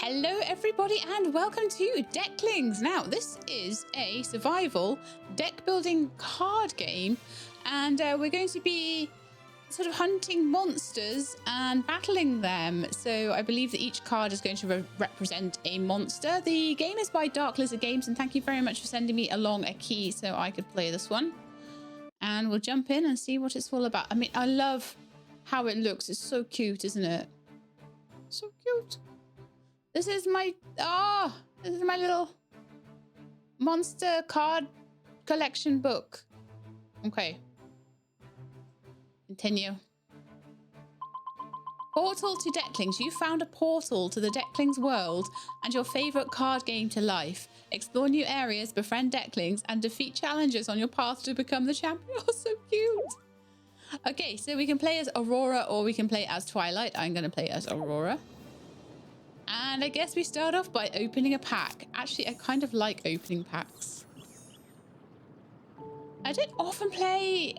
Hello everybody and welcome to Decklings. Now this is a survival deck building card game and we're going to be sort of hunting monsters and battling them. So I believe that each card is going to represent a monster. The game is by Dark Lizard Games and thank you very much for sending me along a key so I could play this one. And we'll jump in and see what it's all about. I mean, I love how it looks. It's so cute, isn't it? So cute. This is my little monster card collection book. Okay. Continue. Portal to Decklings. You found a portal to the Decklings world and your favorite card game to life. Explore new areas, befriend Decklings, and defeat challenges on your path to become the champion. Oh, so cute. Okay, so we can play as Aurora or we can play as Twilight. I'm going to play as Aurora. And I guess we start off by opening a pack. Actually, I kind of like opening packs. I don't often play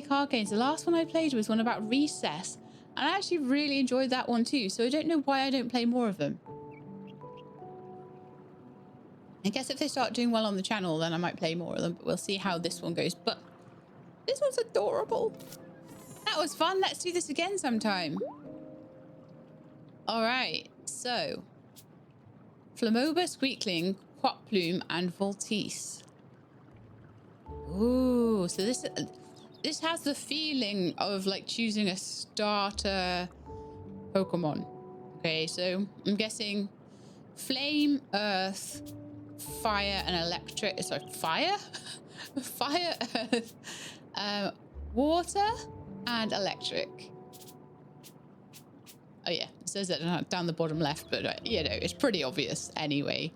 card games. The last one I played was one about recess. And I actually really enjoyed that one too. So I don't know why I don't play more of them. I guess if they start doing well on the channel, then I might play more of them. But we'll see how this one goes. But this one's adorable. That was fun. Let's do this again sometime. All right. So, Flamoba, Squeakling, Quatplume, and Voltice. Ooh, so this has the feeling of like choosing a starter Pokemon. Okay, so I'm guessing Flame, Earth, Fire, and Electric. Sorry, Fire? Fire, Earth, Water, and Electric. Oh yeah, it says that down the bottom left, but you know, it's pretty obvious anyway.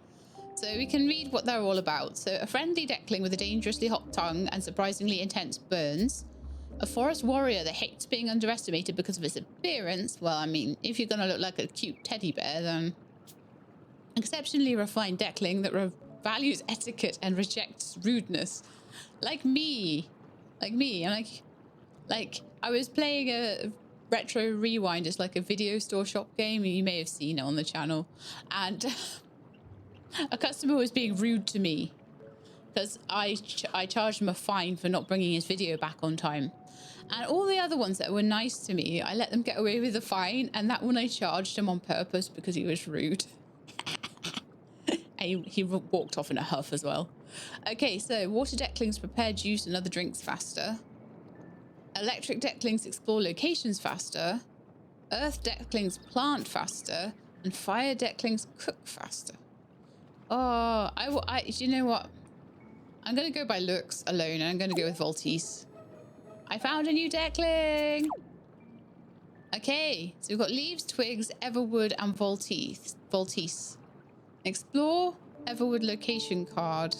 So we can read what they're all about. So a friendly Deckling with a dangerously hot tongue and surprisingly intense burns. A forest warrior that hates being underestimated because of its appearance. Well, I mean, if you're going to look like a cute teddy bear, then... Exceptionally refined Deckling that values etiquette and rejects rudeness. Like me. Like me. I'm like, I was playing a Retro Rewind. It's like a video store shop game. You may have seen it on the channel. And a customer was being rude to me because I charged him a fine for not bringing his video back on time. And all the other ones that were nice to me, I let them get away with the fine. And that one I charged him on purpose because he was rude. And he walked off in a huff as well. Okay, so water Decklings prepare juice and other drinks faster. Electric Decklings explore locations faster. Earth Decklings plant faster. And fire Decklings cook faster. Oh, you know what? I'm going to go by looks alone, and I'm going to go with Voltice. I found a new Deckling! Okay, so we've got Leaves, Twigs, Everwood, and Voltice. Explore Everwood location card.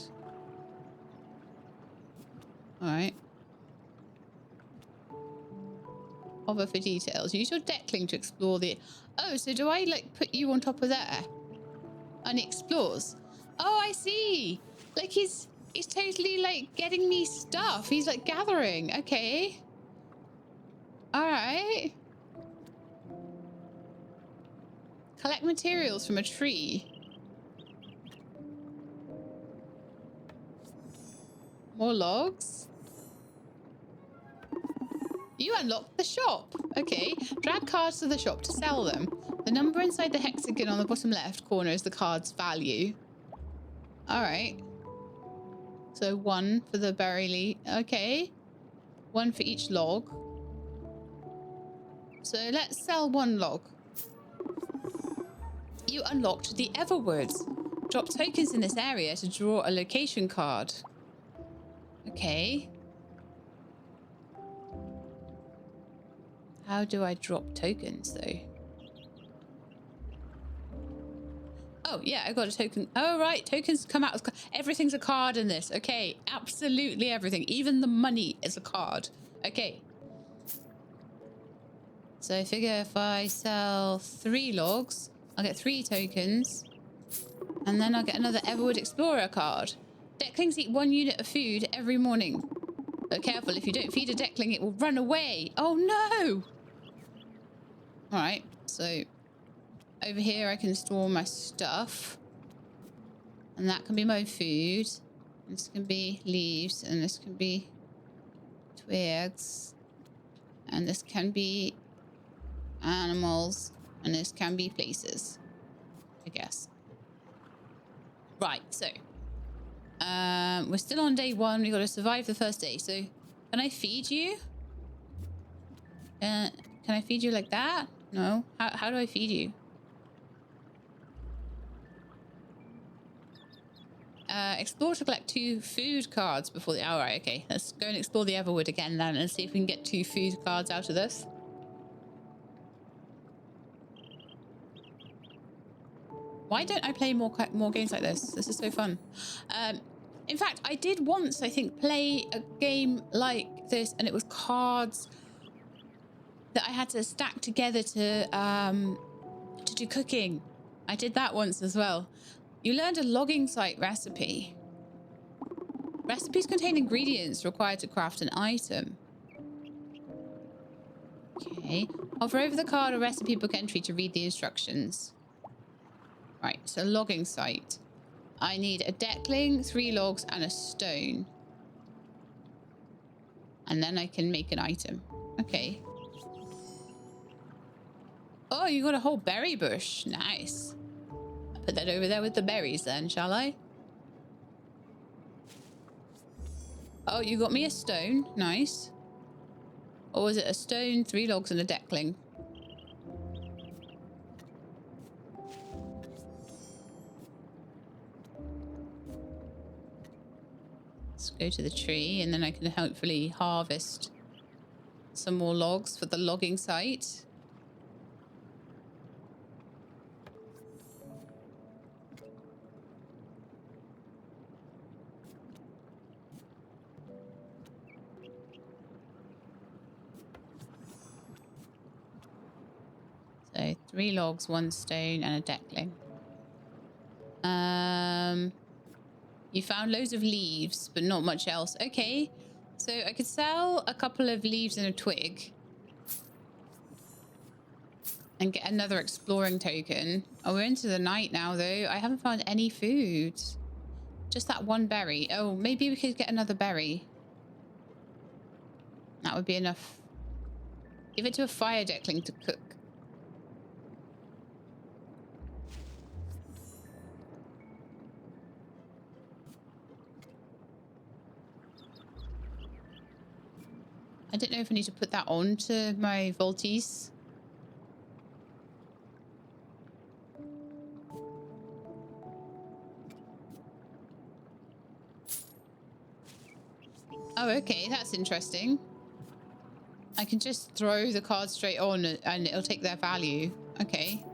Alright. Hover for details. Use your Deckling to explore the... Oh, so do I, like, put you on top of there? And it explores? Oh, I see. Like, he's totally, like, getting me stuff. He's, like, gathering. Okay. All right. Collect materials from a tree. More logs. You unlocked the shop. Okay. Drag cards to the shop to sell them. The number inside the hexagon on the bottom left corner is the card's value. All right. So 1 for the berry leaf. Okay. 1 for each log. So let's sell 1 log. You unlocked the Everwoods. Drop tokens in this area to draw a location card. Okay. How do I drop tokens, though? Oh, yeah, I got a token. Oh, right. Tokens come out. Everything's a card in this. Okay. Absolutely everything. Even the money is a card. Okay. So I figure if I sell 3 logs, I'll get 3 tokens. And then I'll get another Everwood Explorer card. Decklings eat 1 unit of food every morning. But careful, if you don't feed a Deckling, it will run away. Oh, no. All right, so over here I can store my stuff. And that can be my food. This can be leaves, and this can be twigs. And this can be animals, and this can be places, I guess. Right, so we're still on day 1. We got to survive the first day. So can I feed you? Can I feed you like that? No. How do I feed you? Explore to collect 2 food cards before the... Alright, okay. Let's go and explore the Everwood again then and see if we can get 2 food cards out of this. Why don't I play more games like this? This is so fun. In fact, I did once, I think, play a game like this, and it was cards that I had to stack together to do cooking. I did that once as well. You learned a logging site recipe. Recipes contain ingredients required to craft an item. Okay. Hover over the card or recipe book entry to read the instructions. Right, so logging site. I need a deckling, 3 logs, and a stone. And then I can make an item. Okay. Oh, you got a whole berry bush. Nice. I'll put that over there with the berries then, shall I? Oh, you got me a stone. Nice. Or was it a stone, 3 logs, and a deckling? Let's go to the tree, and then I can hopefully harvest some more logs for the logging site. So 3 logs, 1 stone, and a deckling. You found loads of leaves, but not much else. Okay, so I could sell a couple of leaves and a twig. And get another exploring token. Oh, we're into the night now, though. I haven't found any food. Just that 1 berry. Oh, maybe we could get another berry. That would be enough. Give it to a fire deckling to cook. I don't know if I need to put that on to my Volties. Oh, okay, that's interesting. I can just throw the card straight on and it'll take their value. Okay,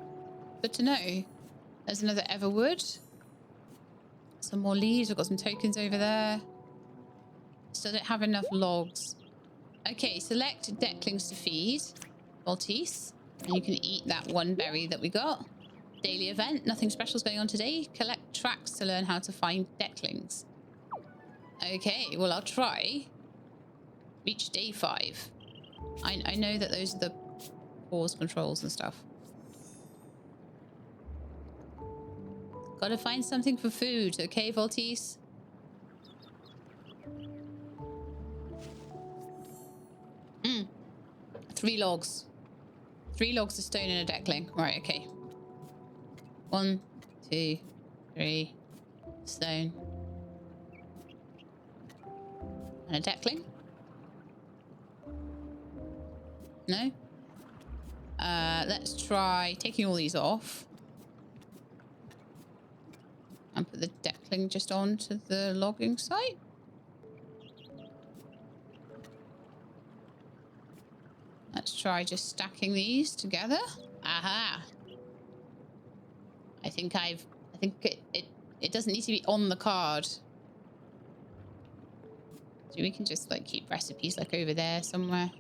good to know. There's another Everwood. Some more leaves. I've got some tokens over there. Still don't have enough logs. Okay, select Decklings to feed. Maltese. And you can eat that 1 berry that we got. Daily event. Nothing special is going on today. Collect tracks to learn how to find Decklings. Okay, well, I'll try. Reach day 5. I know that those are the pause controls and stuff. Gotta find something for food. Okay, Voltis? 3 logs. 3 logs of stone and a deckling. Right, okay. 1, 2, 3. Stone. And a deckling? No? Let's try taking all these off. And put the deckling just onto the logging site. Let's try just stacking these together. Aha! I think it doesn't need to be on the card. So we can just like keep recipes like over there somewhere.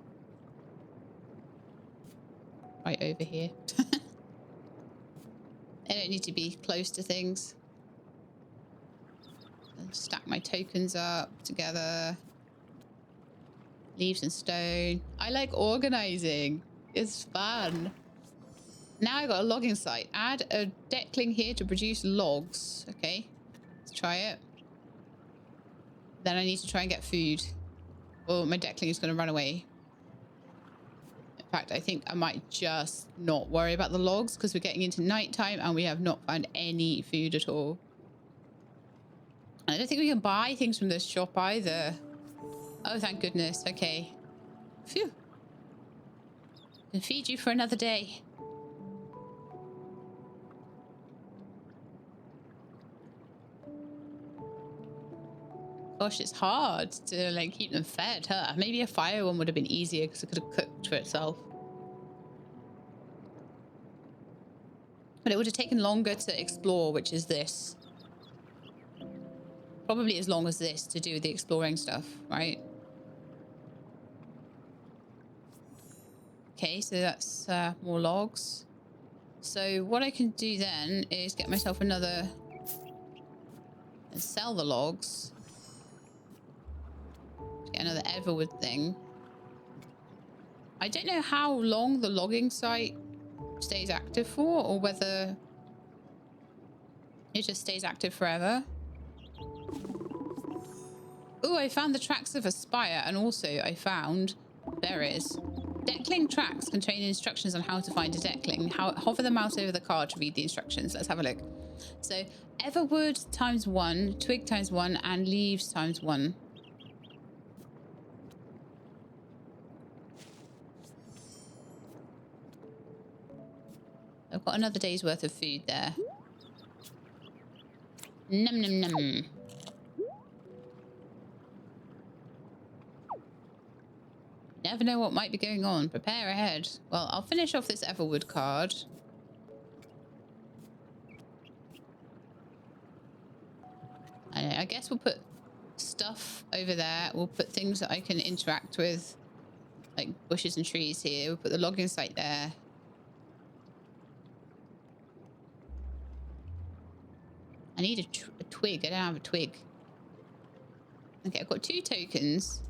Right over here. They don't need to be close to things. I'll stack my tokens up together. Leaves and stone. I like organizing. It's fun. Now I got a logging site. Add a Deckling here to produce logs. Okay, let's try it. Then I need to try and get food. Oh, my Deckling is going to run away. In fact, I think I might just not worry about the logs because we're getting into nighttime and we have not found any food at all. And I don't think we can buy things from this shop either. Oh, thank goodness. Okay. Phew. Can feed you for another day. Gosh, it's hard to like keep them fed, huh? Maybe a fire one would have been easier because it could have cooked for itself. But it would have taken longer to explore, which is this. Probably as long as this to do the exploring stuff, right? Okay, so that's more logs. So what I can do then is get myself another and sell the logs. Get another Everwood thing. I don't know how long the logging site stays active for or whether it just stays active forever. Oh, I found the tracks of a spire and also I found berries. Deckling tracks contain instructions on how to find a Deckling. Hover the mouse over the card to read the instructions. Let's have a look. So, Everwood ×1, twig ×1, and leaves ×1. I've got another day's worth of food there. Num num num. Never know what might be going on. Prepare ahead. Well, I'll finish off this Everwood card. I guess we'll put stuff over there. We'll put things that I can interact with, like bushes and trees here. We'll put the logging site there. I need a twig. I don't have a twig. Okay, I've got 2 tokens.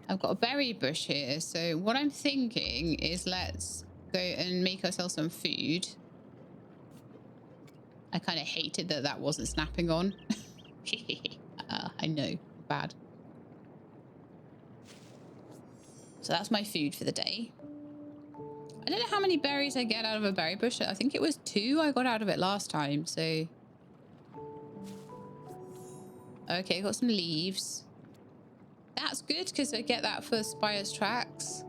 I've got a berry bush here. So what I'm thinking is let's go and make ourselves some food. I kind of hated that that wasn't snapping on. I know. Bad. So that's my food for the day. I don't know how many berries I get out of a berry bush. I think it was 2 I got out of it last time. So... okay, got some leaves. That's good because I get that for Spire's tracks.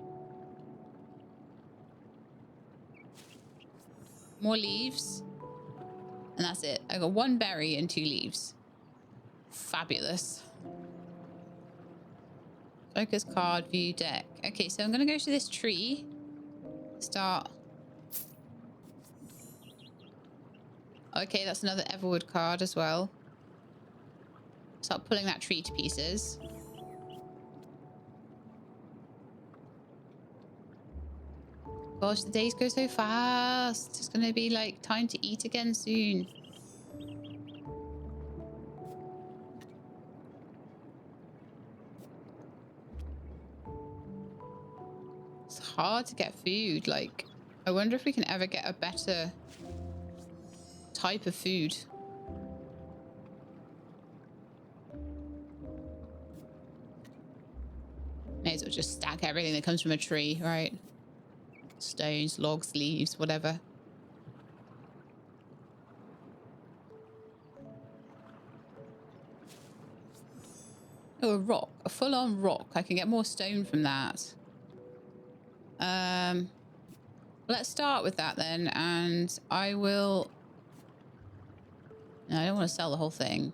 More leaves. And that's it. I got 1 berry and 2 leaves. Fabulous. Focus card, view deck. Okay, so I'm going to go to this tree. Start. Okay, that's another Everwood card as well. Start pulling that tree to pieces. Gosh, the days go so fast. It's going to be like time to eat again soon. It's hard to get food. Like, I wonder if we can ever get a better type of food. May as well just stack everything that comes from a tree, right? Stones, logs, leaves, whatever. Oh, a rock. A full-on rock. I can get more stone from that. Let's start with that then, and I will... no, I don't want to sell the whole thing.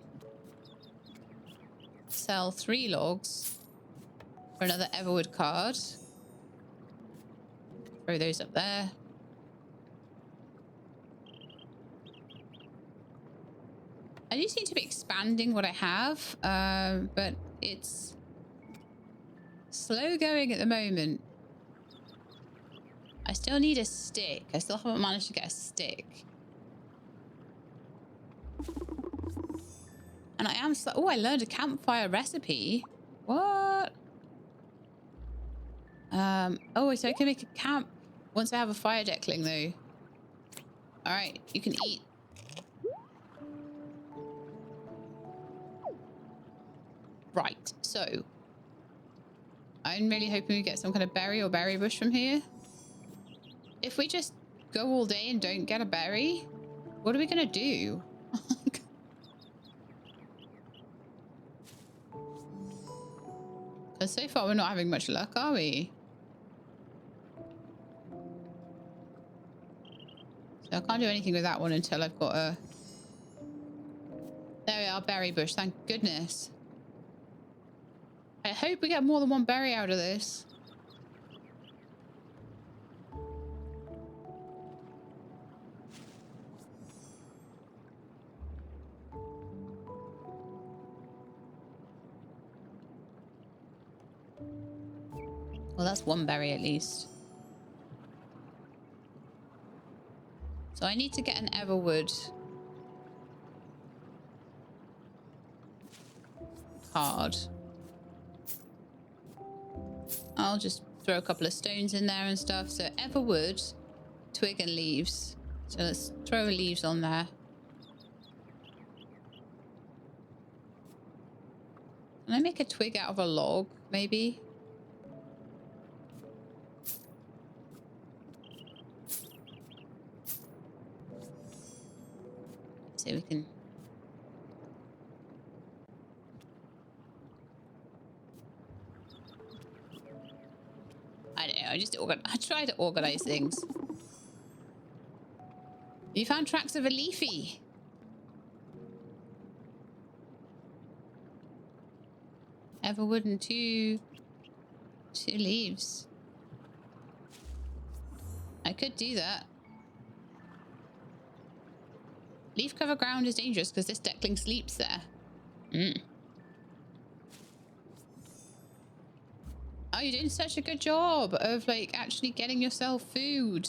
Sell 3 logs for another Everwood card. Throw those up there. I do seem to be expanding what I have, but it's slow going at the moment. I still need a stick. I still haven't managed to get a stick. And I am... oh, I learned a campfire recipe. What? Oh, so I can make a camp... Once I have a fire deckling, though. All right, you can eat. Right, so I'm really hoping we get some kind of berry or berry bush from here. If we just go all day and don't get a berry, what are we gonna do? Because so far we're not having much luck, are we? So I can't do anything with that one until I've got a... There we are, berry bush, thank goodness. I hope we get more than one berry out of this. Well, that's one berry at least. So I need to get an everwood card. I'll just throw a couple of stones in there and stuff. So everwood, twig and leaves. So let's throw leaves on there. Can I make a twig out of a log, maybe? So we can... I don't know, I try to organize things. You found tracks of a leafy. Everwood and two leaves. I could do that. Leaf cover ground is dangerous because this deckling sleeps there. Oh, you're doing such a good job of like actually getting yourself food.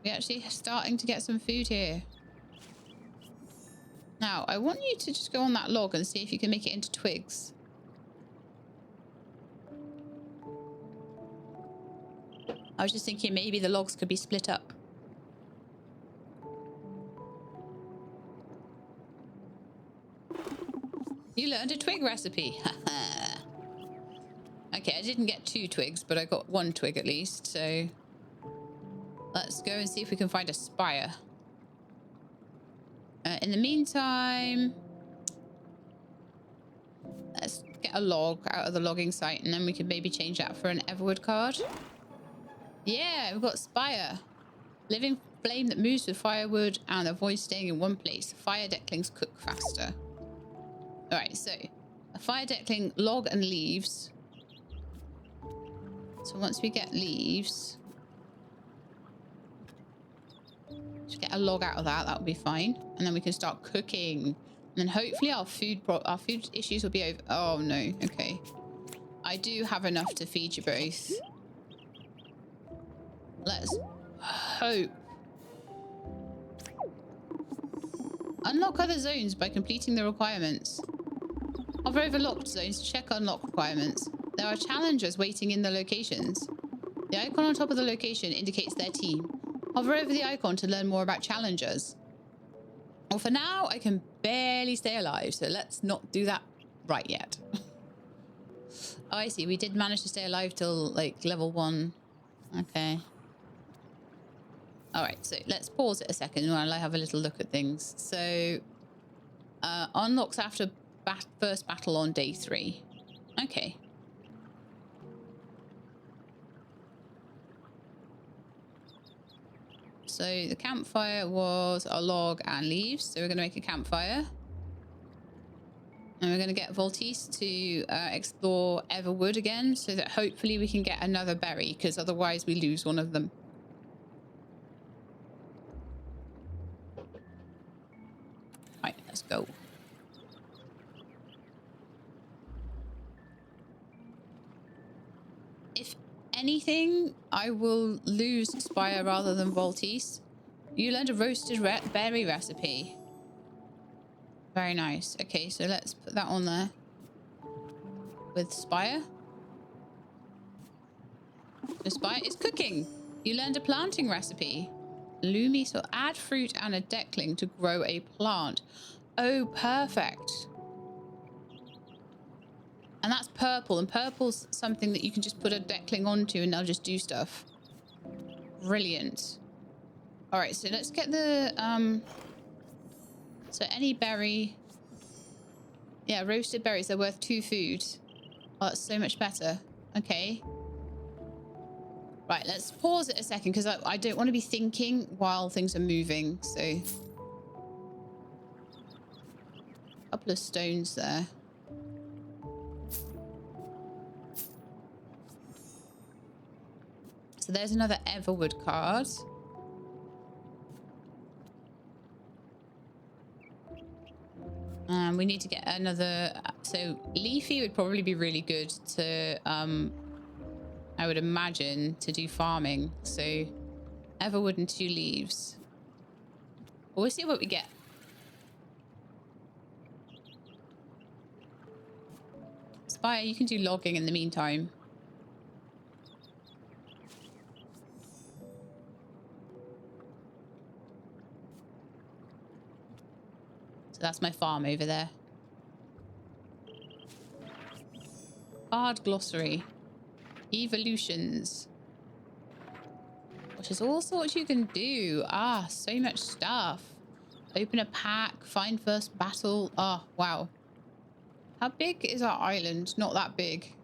We're actually starting to get some food here. Now, I want you to just go on that log and see if you can make it into twigs. I was just thinking maybe the logs could be split up. You learned a twig recipe. Okay, I didn't get 2 twigs, but I got 1 twig at least, so let's go and see if we can find a spire. In the meantime, let's get a log out of the logging site, and then we can maybe change that for an everwood card. Yeah, we've got spire. Living flame that moves with firewood and avoids staying in one place. Fire decklings cook faster. All right, so a fire deckling, log and leaves. So once we get leaves, just get a log out of that. That would be fine, and then we can start cooking. And then hopefully our food issues will be over. Oh no, okay. I do have enough to feed you both. Let's hope. Unlock other zones by completing the requirements. Hover over locked zones to check unlock requirements. There are challengers waiting in the locations. The icon on top of the location indicates their team. Hover over the icon to learn more about challengers. Well, for now, I can barely stay alive, so let's not do that right yet. Oh, I see. We did manage to stay alive till, like, level 1. Okay. All right, so let's pause it a second while I have a little look at things. So, unlocks after first battle on day 3. Okay. So the campfire was a log and leaves. So we're going to make a campfire. And we're going to get Voltis to explore Everwood again so that hopefully we can get another berry, because otherwise we lose one of them. Right, let's go. If anything, I will lose Spire rather than Voltis. You learned a roasted berry recipe. Very nice. Okay, so let's put that on there with Spire. The Spire is cooking. You learned a planting recipe. Lumi, so add fruit and a deckling to grow a plant. Oh, perfect. And that's purple, and purple's something that you can just put a deckling onto and they'll just do stuff. Brilliant. All right, so let's get the so any berry. Yeah, roasted berries, they're worth 2 food. Oh, that's so much better. Okay. Right, let's pause it a second because I don't want to be thinking while things are moving. So, a couple of stones there. So there's another Everwood card. We need to get another. So Leafy would probably be really good to, I would imagine, to do farming. So Everwood and 2 leaves. Well, we'll see what we get. Spire, you can do logging in the meantime. So that's my farm over there. Card glossary. Evolutions. Which is all sorts you can do. Ah, so much stuff. Open a pack. Find first battle. Oh, wow. How big is our island? Not that big.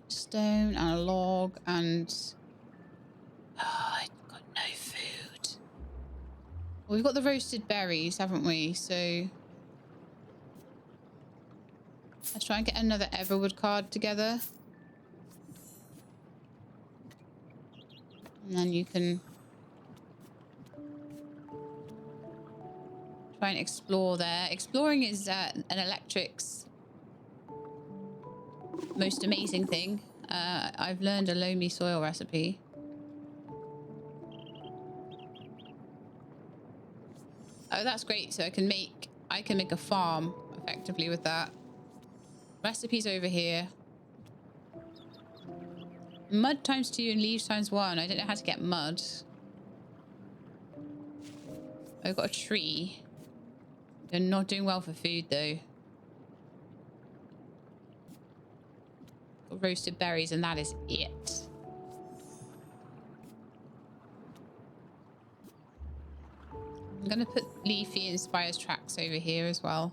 Stone and a log and... Oh, I've got no food. Well, we've got the roasted berries, haven't we? So... let's try and get another Everwood card together. And then you can... try and explore there. Exploring is an electric's most amazing thing. I've learned a loamy soil recipe. Oh, that's great. So I can make a farm effectively with that. Recipes over here. Mud times 2 and leaves times 1. I don't know how to get mud. I've got a tree. They're not doing well for food though. Got roasted berries and that is it. I'm gonna put Leafy and Spire's tracks over here as well.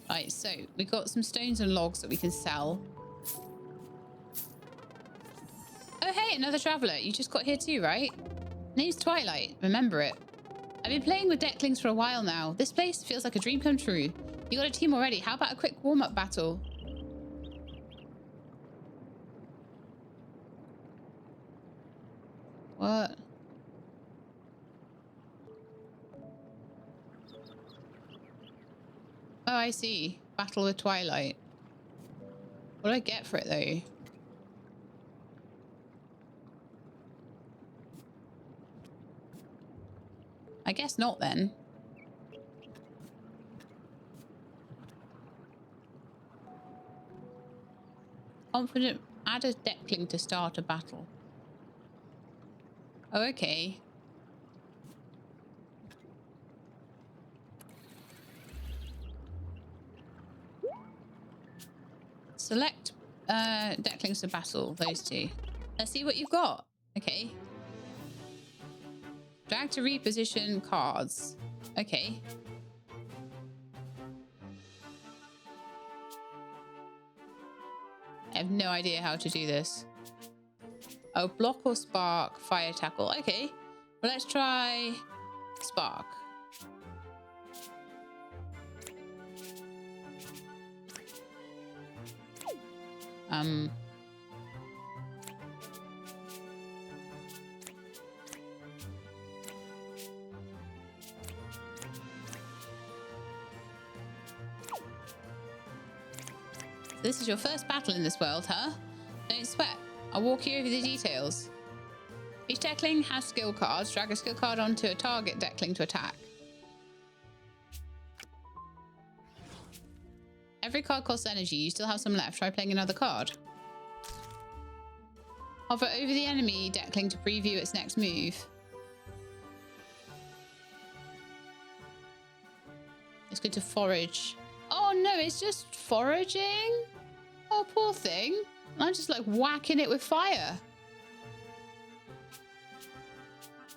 Right, so we've got some stones and logs that we can sell. Oh, hey, another traveler. You just got here too, right? Name's Twilight. Remember it. I've been playing with Decklings for a while now. This place feels like a dream come true. You got a team already. How about a quick warm-up battle? What? Oh, I see. Battle with Twilight. What do I get for it, though? I guess not, then. Confident. Add a Deckling to start a battle. Oh, okay. Select Decklings to battle, those 2. Let's see what you've got. Okay. Drag to reposition cards. Okay. I have no idea how to do this. Oh, block or spark, fire tackle. Okay. Well, let's try spark. This is your first battle in this world, huh? Don't sweat. I'll walk you over the details. Each Deckling has skill cards. Drag a skill card onto a target Deckling to attack. Every card costs energy. You still have some left. Try playing another card. Hover over the enemy Deckling to preview its next move. It's good to forage. Oh no, it's just foraging? Oh, poor thing. I'm just like whacking it with fire.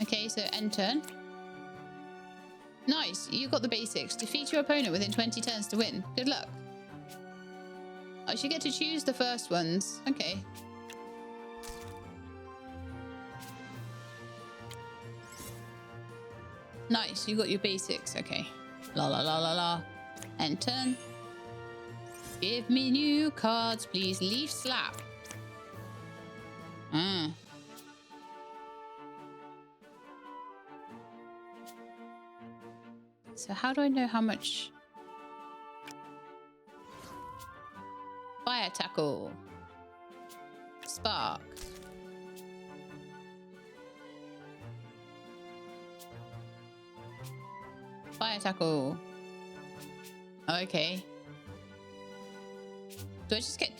Okay, so end turn. Nice, you got the basics. Defeat your opponent within 20 turns to win. Good luck. I should get to choose the first ones. Okay. Nice, you got your basics. Okay. La la la la la. End turn. Give me new cards, please. Leaf slap. So how do I know how much? Fire tackle. Spark. Fire tackle. Okay. Do I just get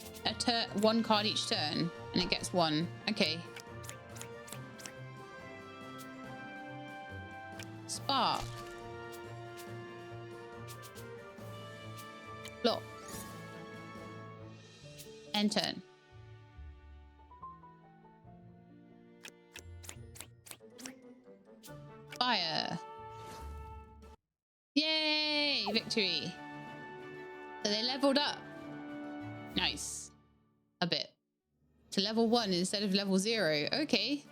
one card each turn? And it gets one. Okay. Spark. Block. End turn. Fire. Yay! Victory. So they leveled up. Nice. A bit. To level 1 instead of level 0. Okay.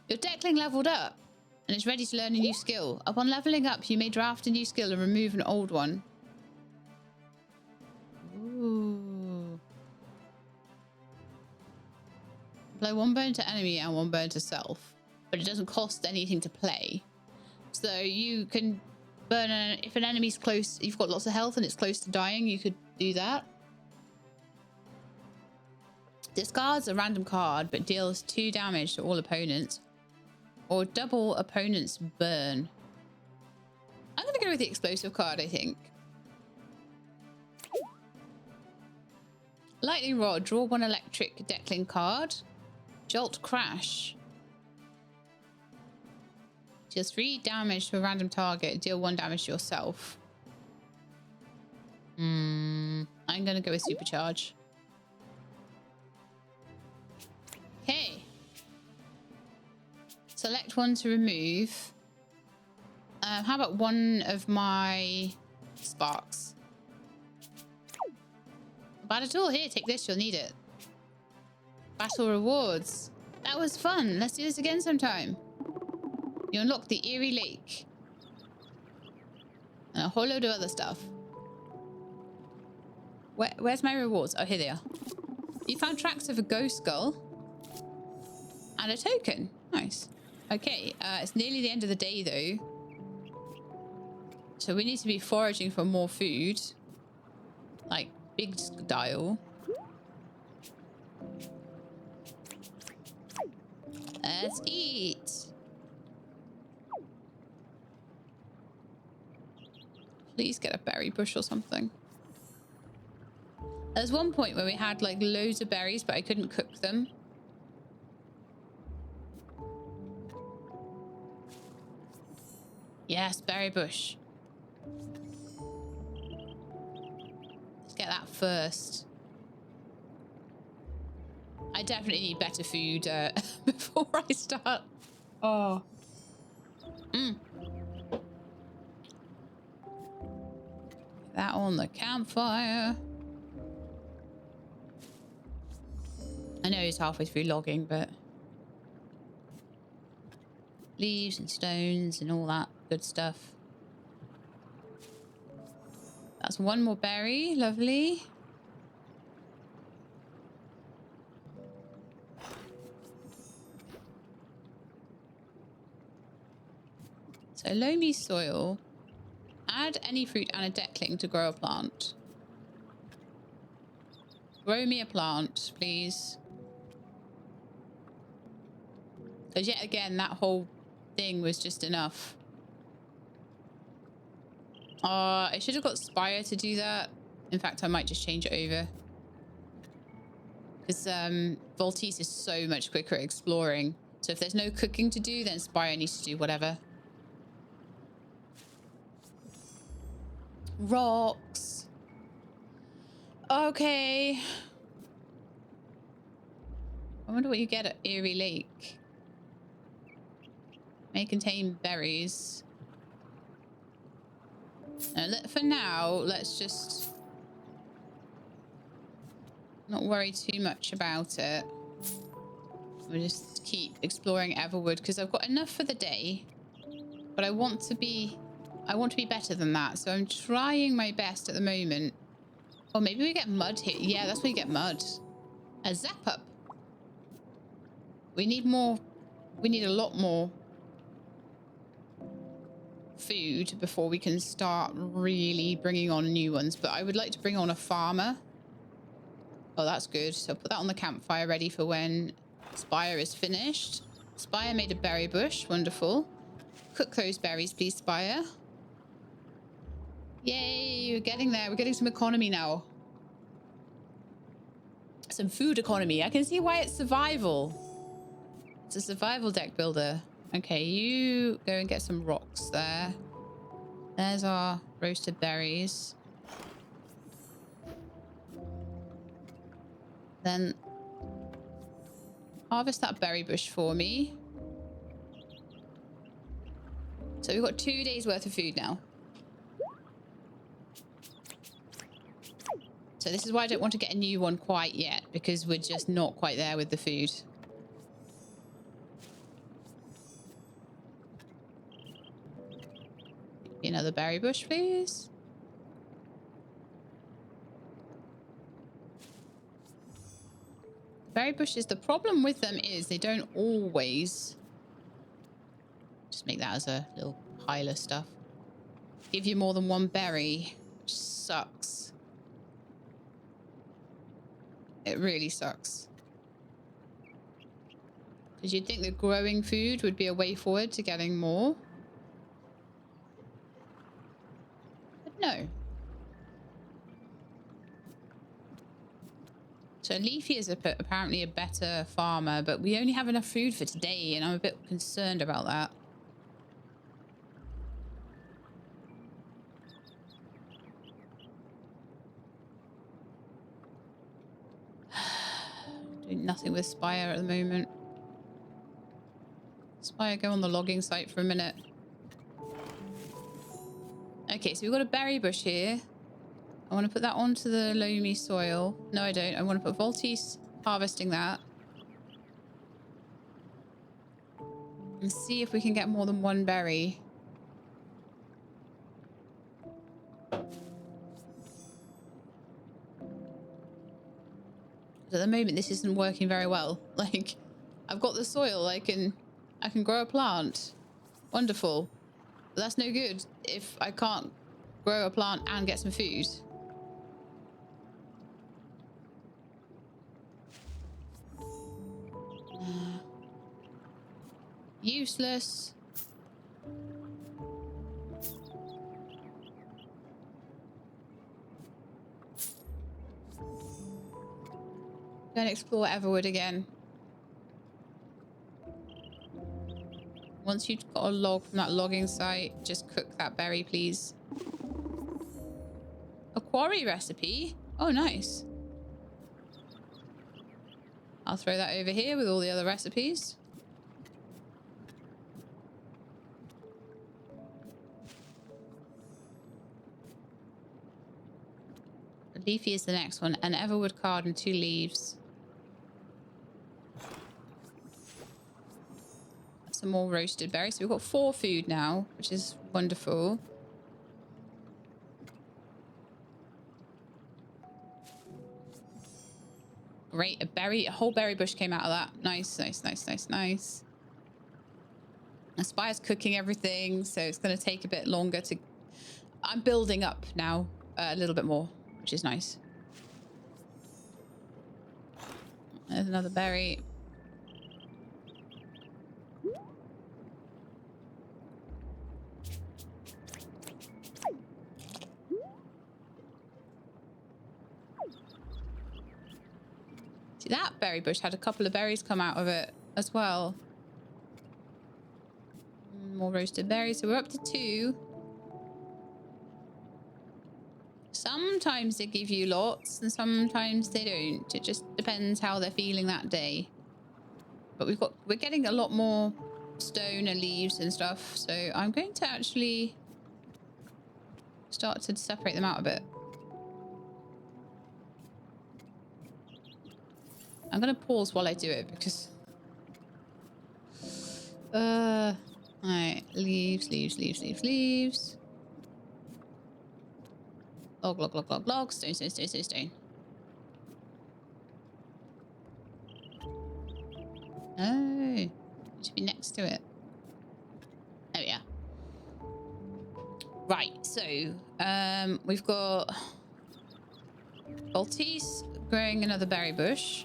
Your Deckling leveled up and is ready to learn a new skill. Upon leveling up, you may draft a new skill and remove an old one. Ooh. Apply 1 burn to enemy and 1 burn to self, but it doesn't cost anything to play. So you can burn if an enemy's close, you've got lots of health and it's close to dying, you could do that. Discards a random card but deals 2 damage to all opponents, or double opponent's burn. I'm gonna go with the explosive card, I think. Lightning Rod, draw 1 electric Deckling card. Jolt Crash. Deals 3 damage to a random target, deal 1 damage to yourself. I'm gonna go with Supercharge. Okay. Select 1 to remove. How about 1 of my sparks? Bad at all. Here, take this. You'll need it. Battle rewards. That was fun. Let's do this again sometime. You unlock the Eerie Lake. And a whole load of other stuff. Where's my rewards? Oh, here they are. You found tracks of a ghost skull. And a token. Nice. Okay, it's nearly the end of the day, though. So we need to be foraging for more food. Like, big dial. Let's eat. Please get a berry bush or something. There's one point where we had like loads of berries, but I couldn't cook them. Yes, berry bush. Let's get that first. I definitely need better food before I start. Oh. That on the campfire. I know he's halfway through logging, but leaves and stones and all that good stuff. That's 1 more berry. Lovely. So loamy soil. Add any fruit and a Deckling to grow a plant. Grow me a plant, please. Because yet again, that whole thing was just enough. I should have got Spire to do that. In fact, I might just change it over. Because Voltis is so much quicker at exploring. So if there's no cooking to do, then Spire needs to do whatever. Rocks. Okay. I wonder what you get at Eerie Lake. May contain berries. For now, let's just not worry too much about it. We'll just keep exploring Everwood because I've got enough for the day, but I want to be better than that. So I'm trying my best at the moment. Or maybe we get mud here. Yeah, that's where you get mud. A zap up. We need more. We need a lot more food before we can start really bringing on new ones. But I would like to bring on a farmer. Oh, that's good. So put that on the campfire ready for when Spire is finished. Spire made a berry bush. Wonderful. Cook those berries, please, Spire. Yay, we're getting there. We're getting some economy now. Some food economy. I can see why it's survival. It's a survival deck builder. Okay, you go and get some rocks there. There's our roasted berries. Then harvest that berry bush for me. So we've got 2 days worth of food now. So this is why I don't want to get a new one quite yet, because we're just not quite there with the food. Another berry bush, please. Berry bushes, the problem with them is they don't always... Just make that as a little pile of stuff. Give you more than one berry, which sucks. It really sucks. Because you'd think that growing food would be a way forward to getting more. But no. So Leafy is apparently a better farmer, but we only have enough food for today, and I'm a bit concerned about that. Doing nothing with Spire at the moment. Spire, go on the logging site for a minute. Okay, so we've got a berry bush here. I want to put that onto the loamy soil. No, I don't. I want to put Voltis harvesting that. And see if we can get more than one berry. At the moment, this isn't working very well. Like, I've got the soil. I can grow a plant. Wonderful. But that's no good if I can't grow a plant and get some food. Useless. Go and explore Everwood again. Once you've got a log from that logging site, just cook that berry, please. A quarry recipe? Oh, nice. I'll throw that over here with all the other recipes. Leafy is the next one. An Everwood card and 2 leaves. Some more roasted berries. So we've got 4 food now, which is wonderful. Great. A whole berry bush came out of that. Nice, nice, nice, nice, nice. Aspire's cooking everything, so it's going to take a bit longer to... I'm building up now a little bit more, which is nice. There's another berry. See, that berry bush had a couple of berries come out of it as well. More roasted berries. So we're up to 2. Sometimes they give you lots and sometimes they don't. It just depends how they're feeling that day. But we're getting a lot more stone and leaves and stuff. So I'm going to actually start to separate them out a bit. I'm going to pause while I do it because... Alright, leaves. Log. Stone. Oh, it should be next to it. There we are. Right, so we've got Baltis growing another berry bush.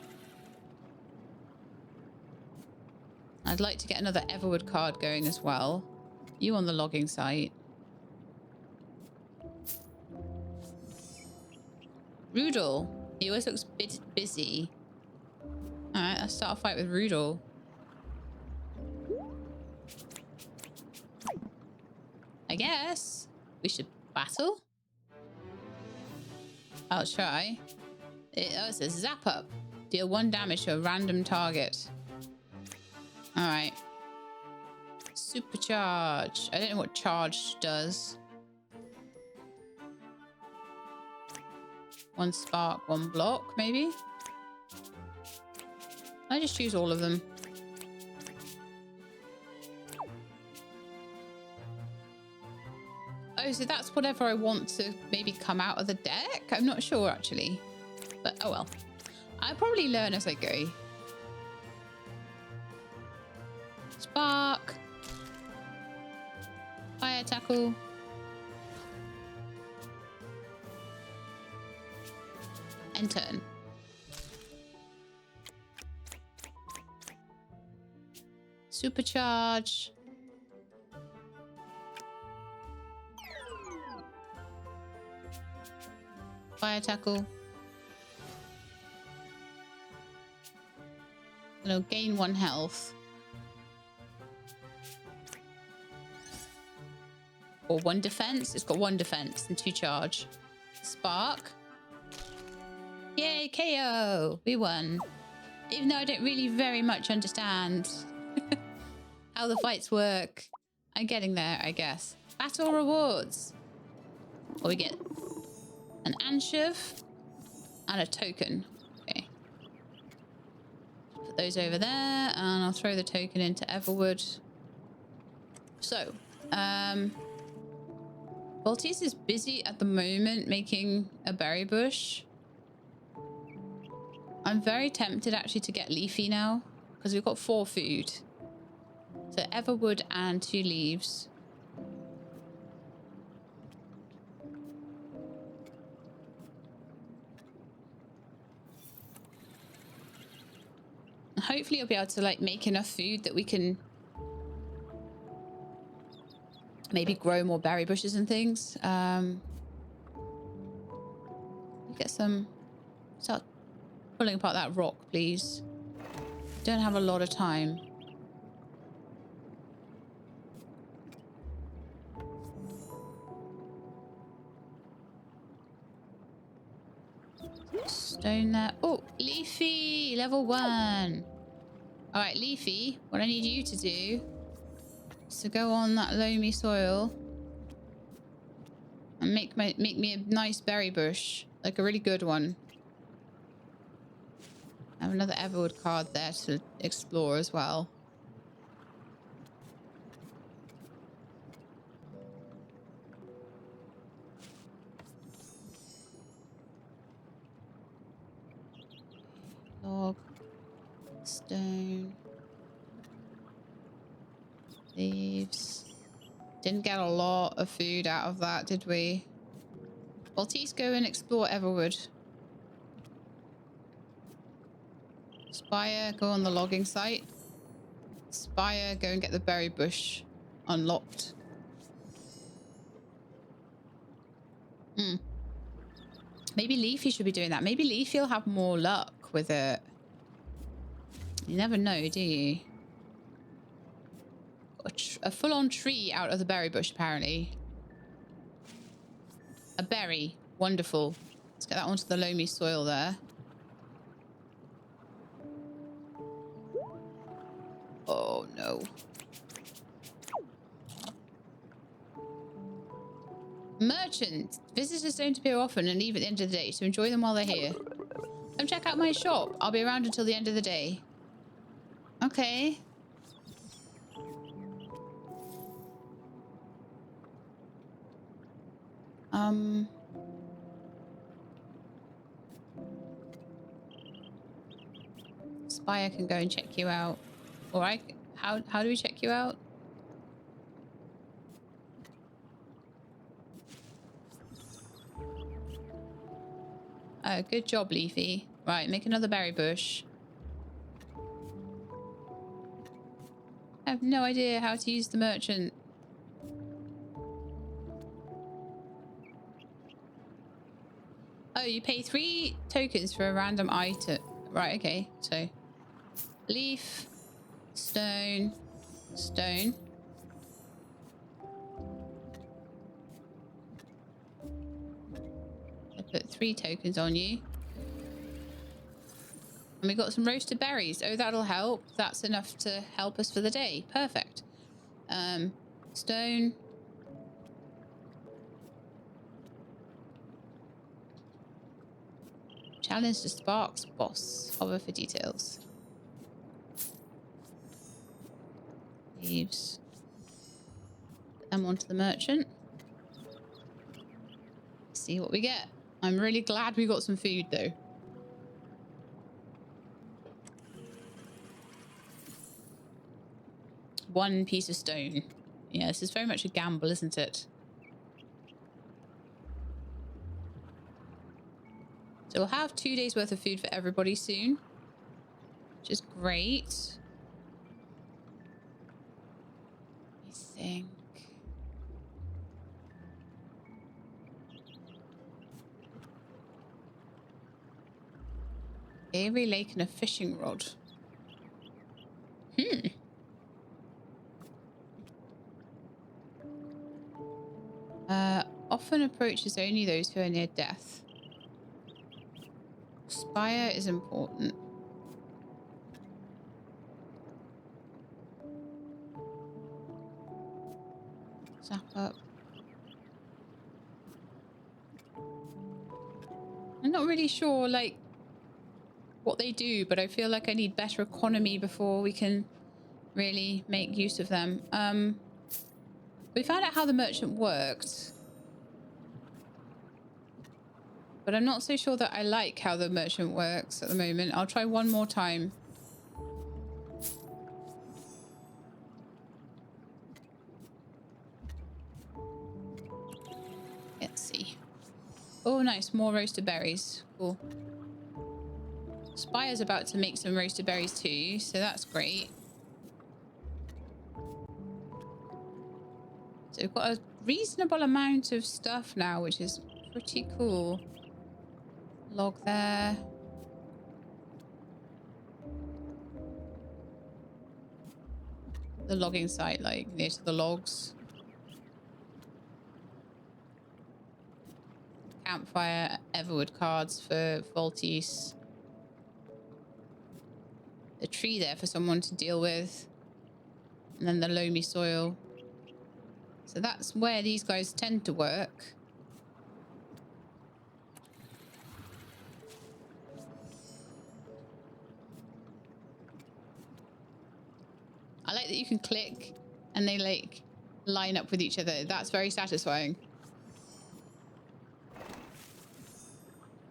I'd like to get another Everwood card going as well. You on the logging site. Rudel. He always looks a bit busy. Alright, let's start a fight with Rudel. I guess we should battle. I'll try. It says zap up. Deal 1 damage to a random target. Alright. Supercharge. I don't know what charge does. 1 spark, 1 block, maybe? I just choose all of them. Oh, so that's whatever I want to maybe come out of the deck? I'm not sure, actually. But, oh well. I'll probably learn as I go. Spark. Fire tackle. And turn. Supercharge. Fire tackle. It'll gain 1 health. Or 1 defense. It's got 1 defense and 2 charge. Spark. Yay, KO! We won. Even though I don't really very much understand how the fights work. I'm getting there, I guess. Battle rewards. Well, we get an anshove and a token. Okay. Put those over there, and I'll throw the token into Everwood. So, Baltis is busy at the moment making a berry bush. I'm very tempted actually to get Leafy now because we've got 4 food. So Everwood and 2 leaves. Hopefully I'll be able to like make enough food that we can maybe grow more berry bushes and things. Get some... Start pulling apart that rock, please. Don't have a lot of time. Stone there. Oh, Leafy, level 1. All right, Leafy, what I need you to do is to go on that loamy soil and make me a nice berry bush, like a really good one. I have another Everwood card there to explore as well. Log, stone, leaves. Didn't get a lot of food out of that, did we? Baltis, go and explore Everwood. Spire, go on the logging site. Spire, go and get the berry bush unlocked. Maybe Leafy should be doing that. Maybe Leafy will have more luck with it. You never know, do you? A full-on tree out of the berry bush, apparently. A berry. Wonderful. Let's get that onto the loamy soil there. Oh, no. Merchant. Visitors don't appear often and leave at the end of the day, so enjoy them while they're here. Come check out my shop. I'll be around until the end of the day. Okay. Spire can go and check you out. All right. How do we check you out? Oh, good job, Leafy. Right, make another berry bush. I have no idea how to use the merchant. Oh, you pay 3 tokens for a random item. Right, okay. So, leaf, stone, stone. I put 3 tokens on you. And we got some roasted berries. Oh, that'll help. That's enough to help us for the day. Perfect. Stone. Challenge the Sparks boss. Hover for details. Leaves. Put them onto the merchant. See what we get. I'm really glad we got some food though. One piece of stone. Yeah, this is very much a gamble, isn't it? So we'll have 2 days worth of food for everybody soon, which is great. I think. Eerie Lake and a fishing rod. Often approaches only those who are near death. Spire is important. Zap up. I'm not really sure, like, what they do, but I feel like I need better economy before we can really make use of them. We found out how the merchant worked, but I'm not so sure that I like how the merchant works at the moment. I'll try one more time. Let's see. Oh, nice. More roasted berries. Cool. Spire's about to make some roasted berries too, so that's great. So we've got a reasonable amount of stuff now, which is pretty cool. Log there. The logging site, like near to the logs. Campfire, Everwood cards for Voltis. A tree there for someone to deal with. And then the loamy soil. So that's where these guys tend to work. I like that you can click and they like line up with each other. That's very satisfying.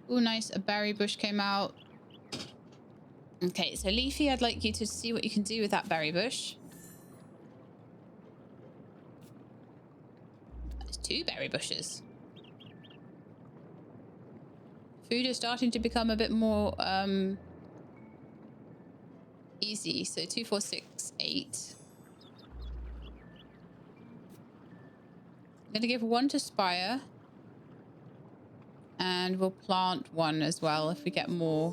Oh, nice. A berry bush came out. Okay, so Leafy, I'd like you to see what you can do with that berry bush. There's 2 berry bushes. Food is starting to become a bit more easy. So 2, 4, 6, 8. I'm going to give 1 to Spire. And we'll plant 1 as well if we get more.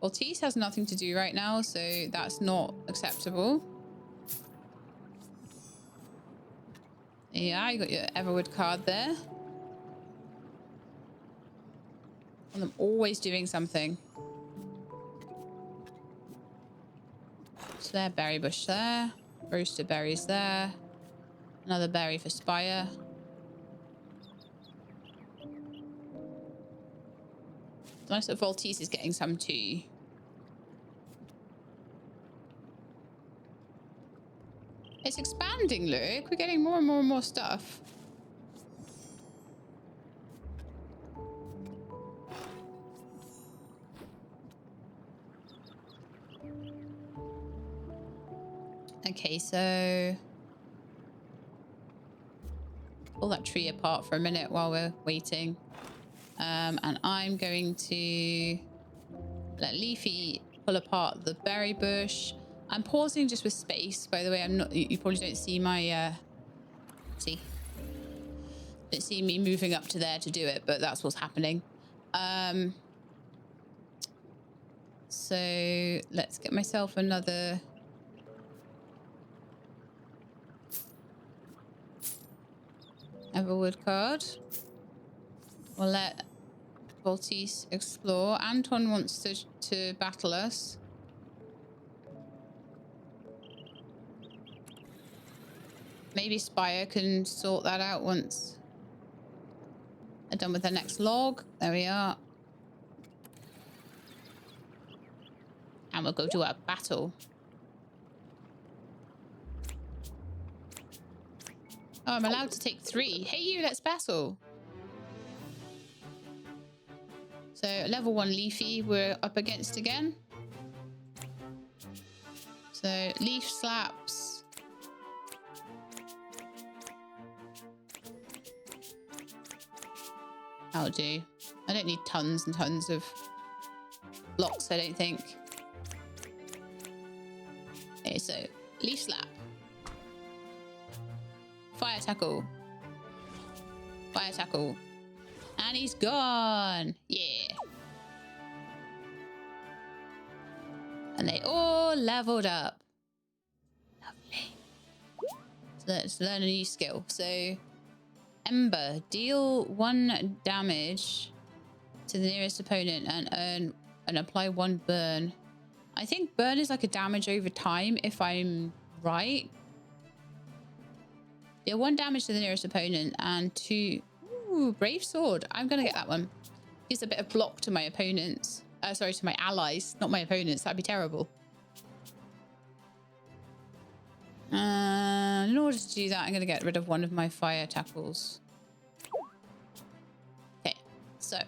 Ortiz has nothing to do right now, so that's not acceptable. Yeah, you got your Everwood card there. And I'm always doing something. So there, berry bush there. Roasted berries there. Another berry for Spire. Nice that Voltis is getting some too. It's expanding, look. We're getting more and more and more stuff. Okay, so pull that tree apart for a minute while we're waiting. And I'm going to let Leafy pull apart the berry bush. I'm pausing just with space, by the way. I'm not, you probably don't see my, don't see me moving up to there to do it, but that's what's happening. So let's get myself another Everwood card. We'll let Voltis explore. Anton wants to battle us. Maybe Spire can sort that out once they're done with the next log. There we are. And we'll go to our battle. Oh, I'm allowed to take 3. Hey, you, let's battle. So level 1 Leafy we're up against again. So leaf slaps. That'll do. I don't need tons and tons of blocks, I don't think. Okay, so leaf slap. Fire tackle. Fire tackle. And he's gone. Yeah. And they all leveled up. Lovely. So let's learn a new skill. So Ember. Deal 1 damage to the nearest opponent and earn and apply 1 burn. I think burn is like a damage over time, if I'm right. Deal 1 damage to the nearest opponent and 2... Ooh, Brave Sword. I'm going to get that one. Gives a bit of block to my opponents. Sorry, to my allies, not my opponents. That'd be terrible. In order to do that, I'm going to get rid of one of my fire tackles. Okay, so...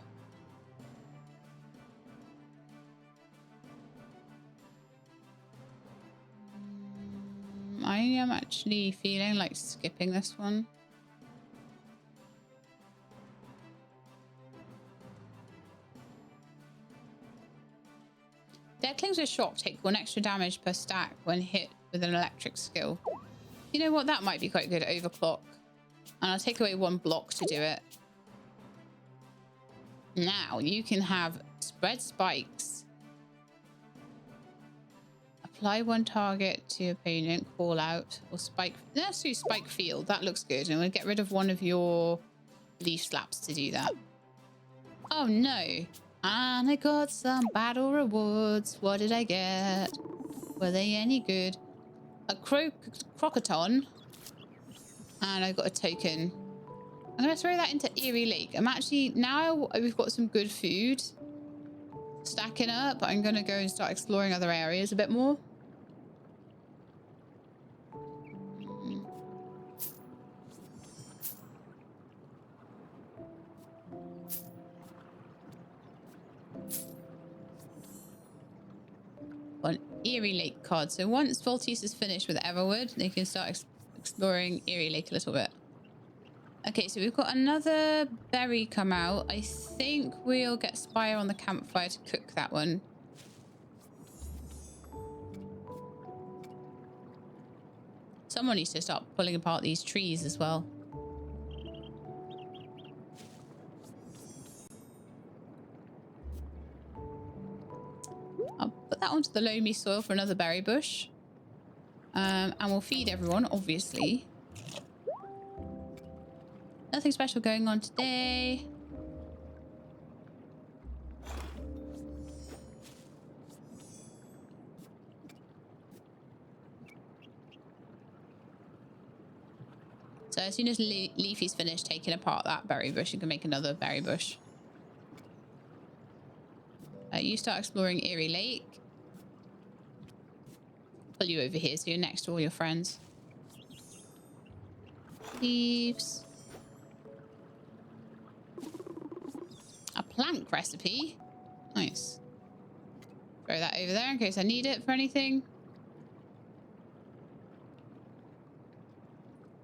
I am actually feeling like skipping this one. Decklings with shock take 1 extra damage per stack when hit with an electric skill. You know what? That might be quite good at overclock. And I'll take away 1 block to do it. Now you can have spread spikes. Apply 1 target to opponent, call out, or spike. Let's do spike field. That looks good. And we'll get rid of 1 of your leaf slaps to do that. Oh no. And I got some battle rewards. What did I get? Were they any good? A crocoton. And I got a token. I'm going to throw that into Eerie Lake. I'm actually, now we've got some good food stacking up, I'm going to go and start exploring other areas a bit more. One Eerie Lake card. So once Voltis is finished with Everwood, they can start exploring Eerie Lake a little bit. Okay, so we've got another berry come out. I think we'll get Spire on the campfire to cook that one. Someone needs to start pulling apart these trees as well. onto the loamy soil for another berry bush. And we'll feed everyone, obviously. Nothing special going on today. So as soon as Leafy's finished taking apart that berry bush, you can make another berry bush. You start exploring Eerie Lake. Pull you over here so you're next to all your friends. Leaves. A plank recipe. Nice. Throw that over there in case I need it for anything.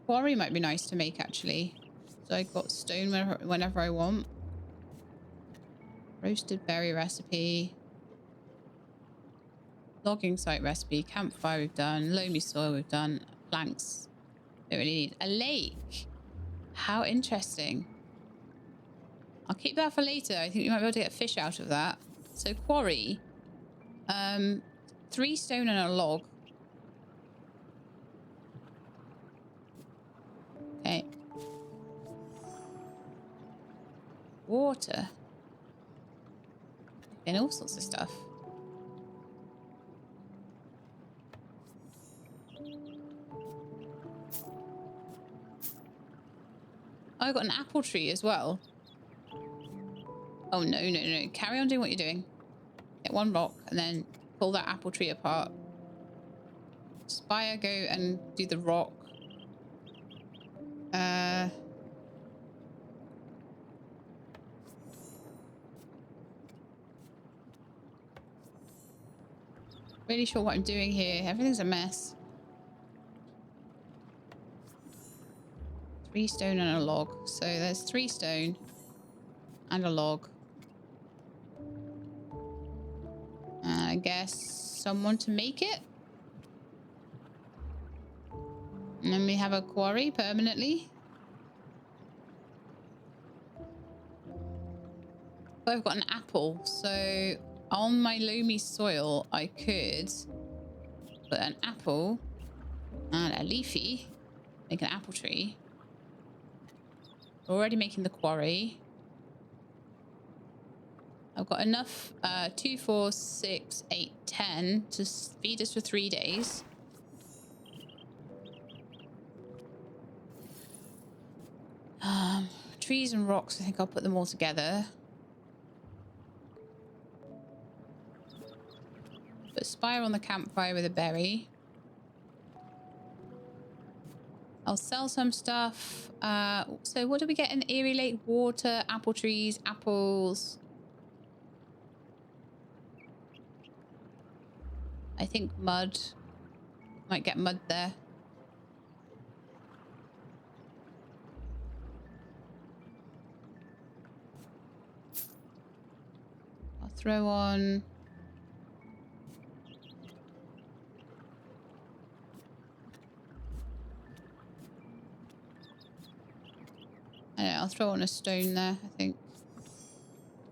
Quarry might be nice to make, actually. So I got stone whenever I want. Roasted berry recipe. Logging site recipe. Campfire we've done. Loamy soil we've done. Planks. Don't really need a lake. How interesting. I'll keep that for later. I think we might be able to get fish out of that. So quarry. 3 stone and a log. Okay. Water. And all sorts of stuff. Oh, I got an apple tree as well. Oh, no, no, no. Carry on doing what you're doing. Get 1 rock and then pull that apple tree apart. Spire, go and do the rock. Really sure what I'm doing here. Everything's a mess. 3 stone and a log. So there's 3 stone and a log. I guess someone to make it. And then we have a quarry permanently. But I've got an apple, so on my loamy soil I could put an apple and a leafy, make an apple tree. We're already making the quarry. I've got enough 2, 4, 6, 8, 10 to feed us for 3 days. Trees and rocks, I think I'll put them all together. Put Spire on the campfire with a berry. I'll sell some stuff. So what do we get in Eerie Lake? Water, apple trees, apples. I think mud. Might get mud there. I'll throw on... I don't know, I'll throw on a stone there, I think.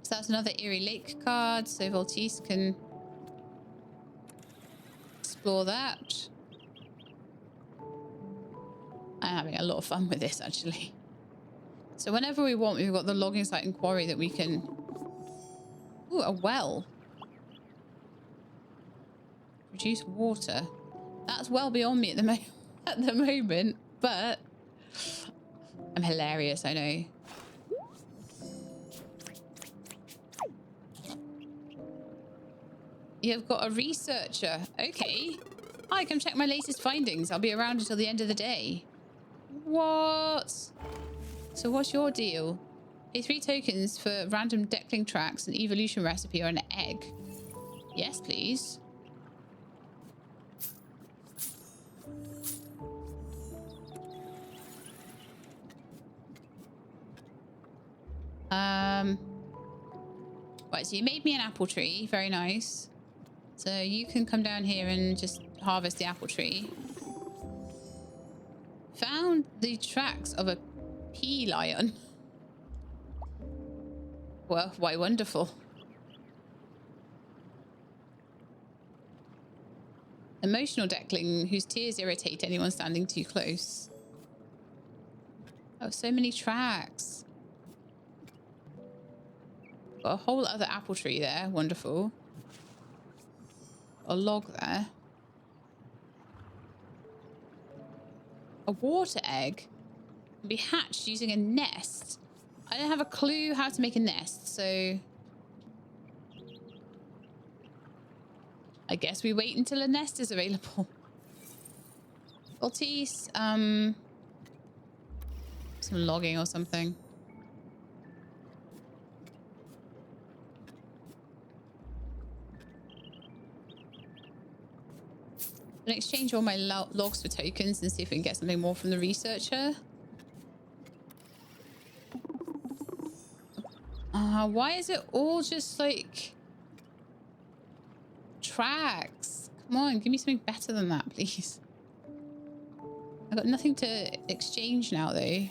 So that's another Eerie Lake card, so Voltis can explore that. I'm having a lot of fun with this, actually. So whenever we want, we've got the logging site and quarry that we can... Ooh, a well. Produce water. That's well beyond me at the moment, but... I'm hilarious, I know. You've got a researcher. Okay. Hi, come check my latest findings. I'll be around until the end of the day. What? So what's your deal? Pay 3 tokens for random Deckling tracks, an evolution recipe, or an egg. Yes, please. Right, so you made me an apple tree. Very nice. So you can come down here and just harvest the apple tree. Found the tracks of a pea lion. Well, why wonderful. Emotional Deckling whose tears irritate anyone standing too close. Oh, so many tracks. Got a whole other apple tree there. Wonderful. A log there. A water egg can be hatched using a nest. I don't have a clue how to make a nest, so I guess we wait until a nest is available. Altice, some logging or something. I'm gonna exchange all my logs for tokens and see if we can get something more from the researcher. Why is it all just like tracks? Come on, give me something better than that, please. I've got nothing to exchange now, though.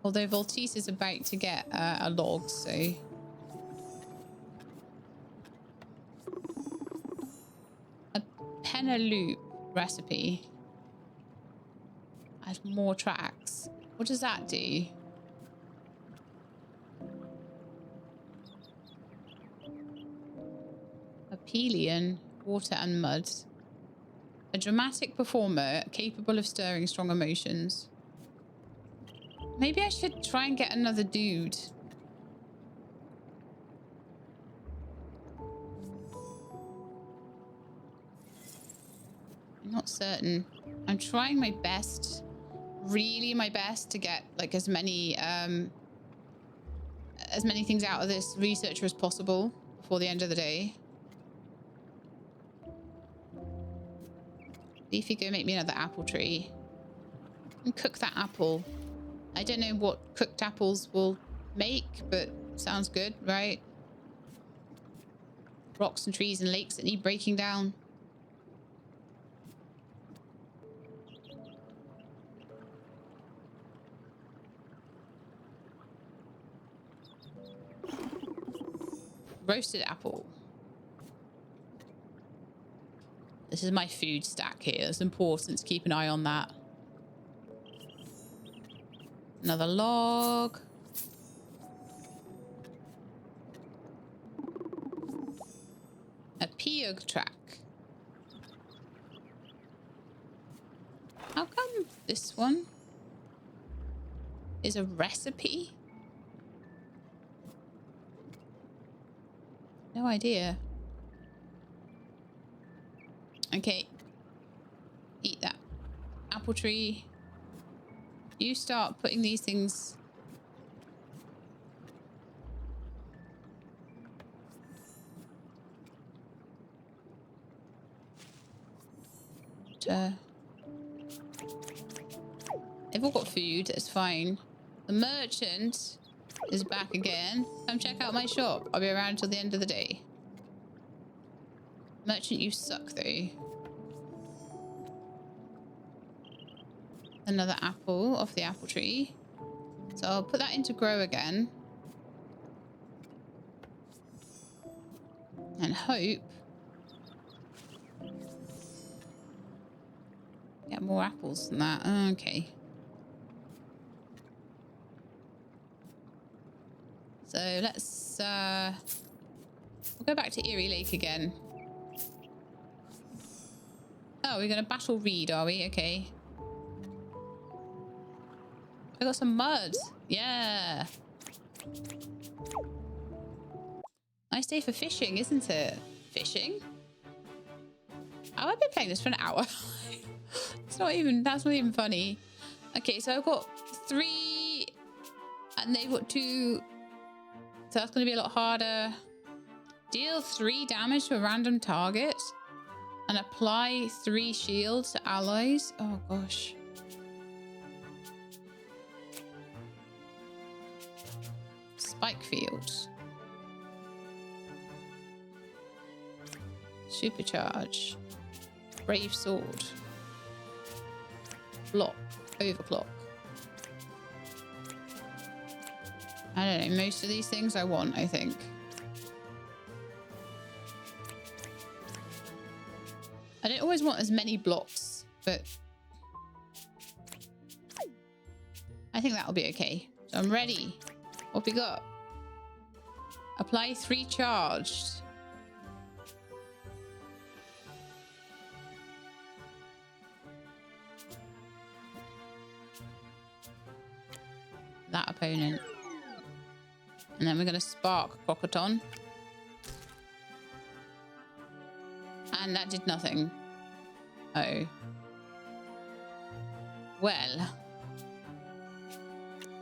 Although Voltice is about to get a log, so... A Penelope recipe. Add more tracks. What does that do? Apelian, water and mud. A dramatic performer capable of stirring strong emotions. Maybe I should try and get another dude. I'm not certain. I'm trying my best, really my best, to get like as many things out of this researcher as possible before the end of the day. Leafy, go make me another apple tree. And cook that apple. I don't know what cooked apples will make, but sounds good, right? Rocks and trees and lakes that need breaking down. Roasted apple. This is my food stack here. It's important to keep an eye on that. Another log. A Piog track. How come this one is a recipe? No idea. Okay. Eat that. Apple tree. You start putting these things... They've all got food, that's fine. The merchant is back again. Come check out my shop. I'll be around until the end of the day. Merchant, you suck though. Another apple off the apple tree. So I'll put that into grow again. And hope. Get more apples than that. Okay. So let's we'll go back to Eerie Lake again. Oh, we're gonna battle Reed, are we? Okay. I got some mud. Yeah. Nice day for fishing, isn't it? Fishing? Oh, I've been playing this for an hour. That's not even funny. Okay, so I've got 3 and they've got 2. So that's going to be a lot harder. Deal 3 damage to a random target and apply 3 shields to allies. Oh gosh. Spike field. Supercharge. Brave sword. Block. Overclock. I don't know. Most of these things I want, I think. I don't always want as many blocks, but I think that'll be okay. So I'm ready. What we got? Apply 3 charged. That opponent. And then we're going to spark Crocoton. And that did nothing. Oh. Well.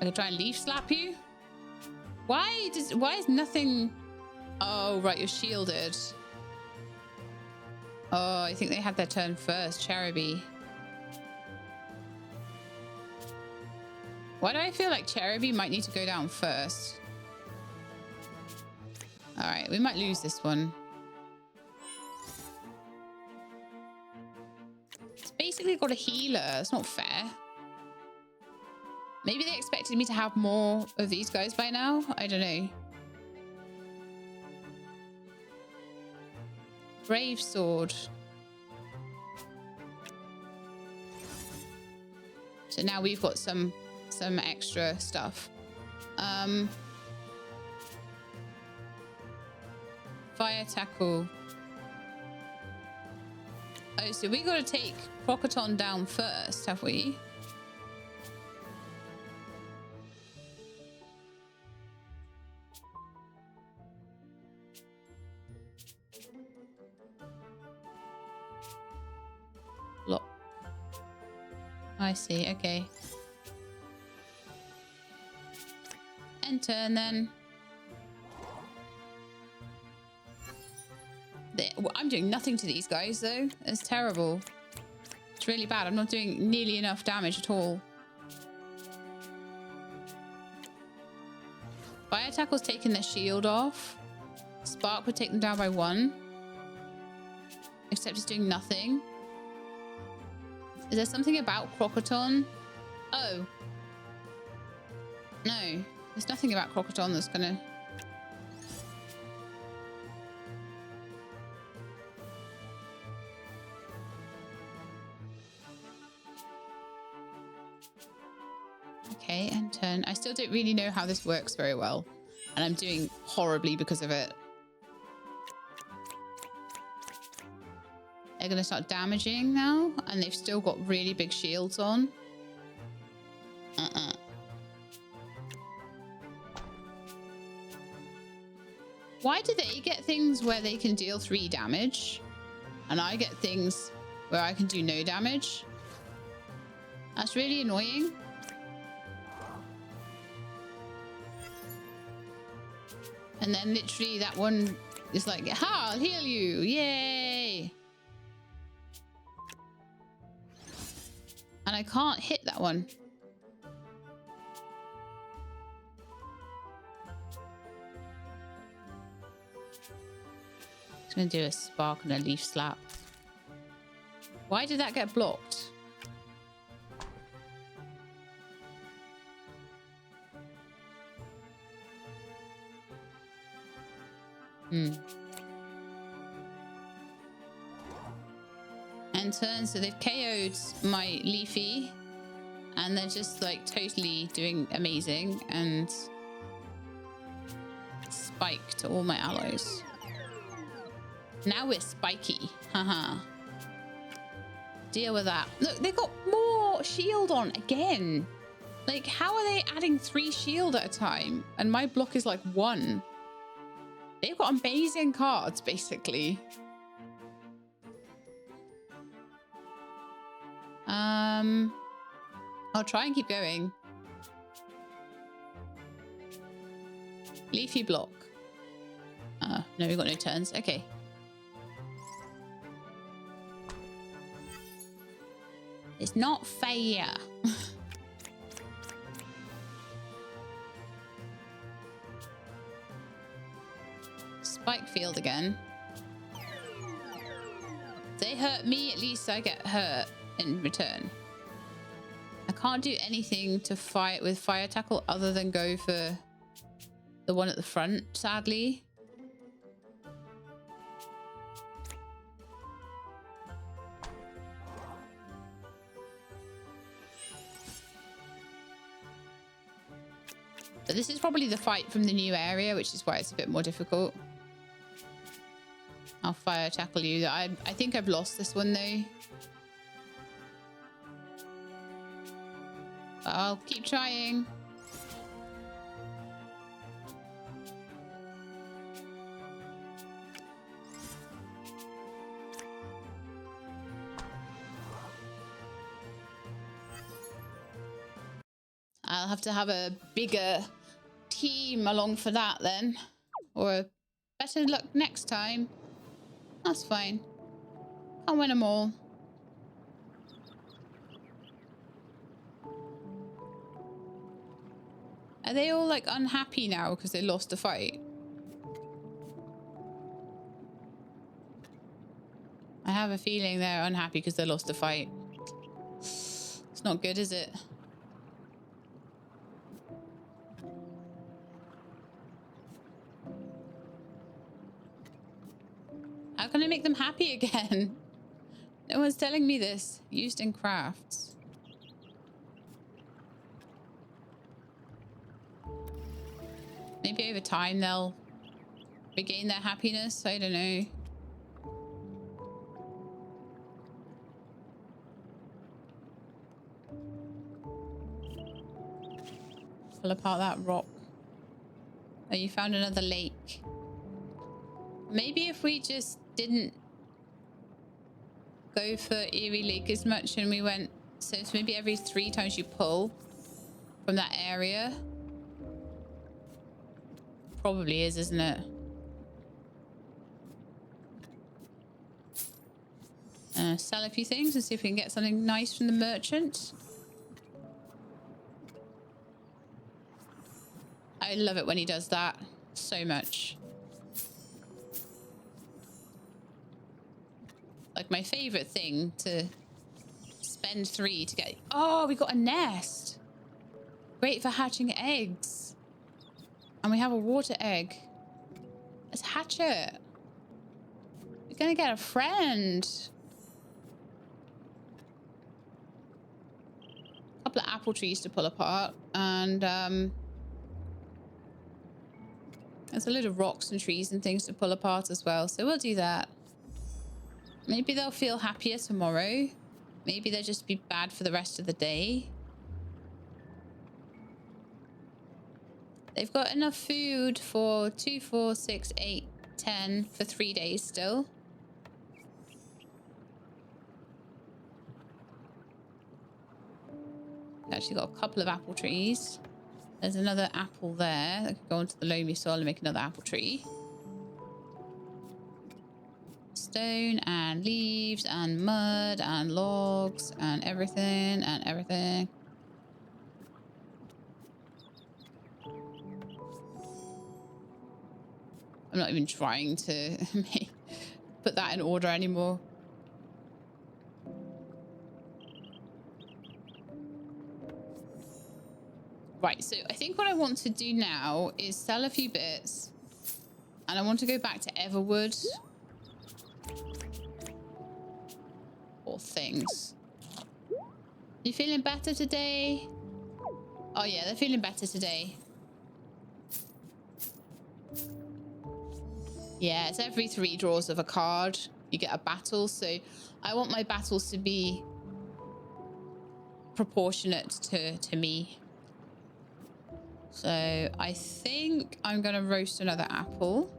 I could try and leaf slap you. Why is nothing... Oh, right, you're shielded. Oh, I think they had their turn first, Cherubi. Why do I feel like Cherubi might need to go down first? All right, we might lose this one. It's basically got a healer. It's not fair. Maybe they expected me to have more of these guys by now. I don't know. Brave Sword. So now we've got some extra stuff. Fire Tackle. Oh, so we got to take Crocoton down first, have we? Lock. I see, okay. Enter and then... I'm doing nothing to these guys though. It's terrible. It's really bad. I'm not doing nearly enough damage at all. Fire Tackle's taking their shield off. Spark would take them down by 1. Except it's doing nothing. Is there something about Crocoton? Oh. No. There's nothing about Crocoton that's gonna... Okay, and turn. I still don't really know how this works very well. And I'm doing horribly because of it. They're going to start damaging now. And they've still got really big shields on. Why do they get things where they can deal 3 damage? And I get things where I can do no damage? That's really annoying. And then literally that one is like, ha, I'll heal you. Yay. And I can't hit that one. Just going to do a spark and a leaf slap. Why did that get blocked? And turn, so they've KO'd my Leafy and they're just like totally doing amazing and spike to all my allies. Now we're spiky. Haha. Deal with that. Look, they got more shield on again. Like, how are they adding 3 shield at a time? And my block is like 1. They've got amazing cards, basically. I'll try and keep going. Leafy block. No, we've got no turns. Okay. It's not fair. Spike field again. They hurt me, at least I get hurt in return. I can't do anything to fight with Fire Tackle other than go for the one at the front, sadly. But this is probably the fight from the new area, which is why it's a bit more difficult. I'll fire tackle you. I think I've lost this one though. But I'll keep trying. I'll have to have a bigger team along for that then. Or better luck next time. That's fine. I'll win them all. Are they all like unhappy now because they lost a fight? I have a feeling they're unhappy because they lost a fight. It's not good, is it? How can I make them happy again? No one's telling me this. Used in crafts. Maybe over time they'll regain their happiness. I don't know. Pull apart that rock. Oh, you found another lake. Maybe if we just didn't go for Eerie Lake as much and we went... So it's maybe every 3 times you pull from that area. Probably is, isn't it? Sell a few things and see if we can get something nice from the merchant. I love it when he does that so much. Like my favorite thing to spend 3 to get. Oh, we got a nest. Great for hatching eggs. And we have a water egg. Let's hatch it. We're gonna get a friend. A couple of apple trees to pull apart. And there's a load of rocks and trees and things to pull apart as well. So we'll do that. Maybe they'll feel happier tomorrow. Maybe they'll just be bad for the rest of the day. They've got enough food for 2, 4, 6, 8, 10 for 3 days still. Actually got a couple of apple trees. There's another apple there. I could go onto the loamy soil and make another apple tree. Stone and leaves and mud and logs and everything and everything. I'm not even trying to put that in order anymore. Right, so I think what I want to do now is sell a few bits. And I want to go back to Everwood. Or things. You feeling better today? Oh yeah, they're feeling better today. Yeah, it's every 3 draws of a card. You get a battle, so I want my battles to be proportionate to me. So I think I'm going to roast another apple.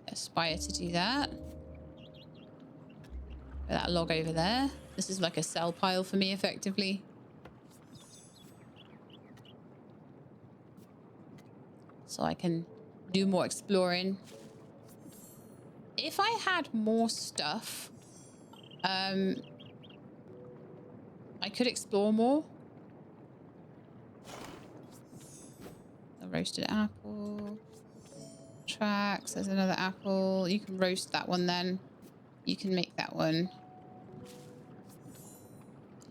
Aspire to do that. Put that log over there. This is like a sell pile for me, effectively. So I can do more exploring. If I had more stuff, I could explore more. A roasted apple. Tracks. There's another apple. You can roast that one then. You can make that one.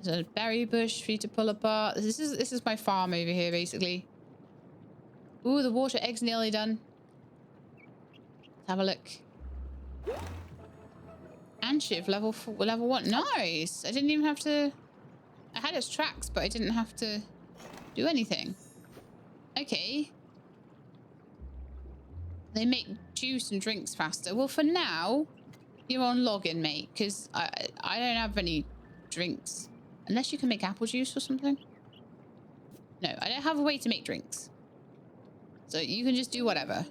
There's a berry bush for you to pull apart. This is my farm over here, basically. Ooh, the water egg's nearly done. Let's have a look. And Shiv, level 1. Nice. I didn't even have to... I had its tracks, but I didn't have to do anything. Okay. They make juice and drinks faster. Well, for now, you're on login, mate, because I don't have any drinks. Unless you can make apple juice or something. No, I don't have a way to make drinks. So you can just do whatever.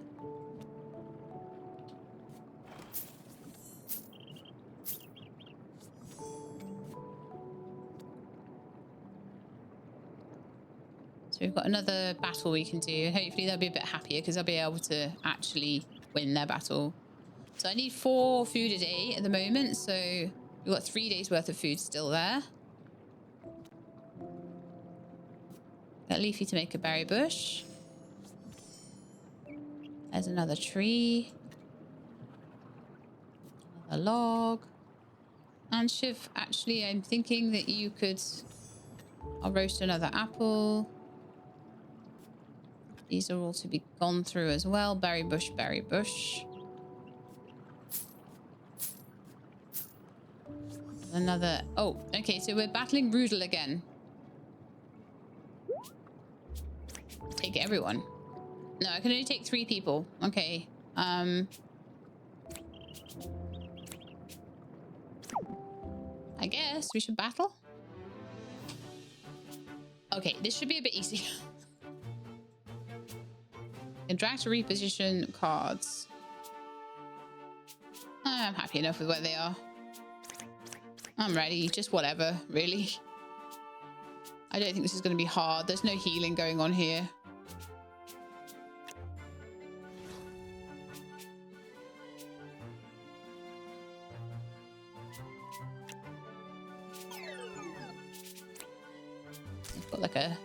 So we've got another battle we can do. Hopefully they'll be a bit happier because they'll be able to actually win their battle. So I need 4 food a day at the moment. So we've got 3 days worth of food still there. Got Leafy to make a berry bush. There's another tree. Another log. And Shiv, actually, I'm thinking that you could... I'll roast another apple. These are all to be gone through as well. Berry bush, berry bush. Another... Oh, okay, so we're battling Rudel again. Take everyone. No, I can only take 3 people. Okay. I guess we should battle. Okay, this should be a bit easy. And drag to reposition cards. I'm happy enough with where they are. I'm ready. Just whatever, really. I don't think this is going to be hard. There's no healing going on here. I've got like a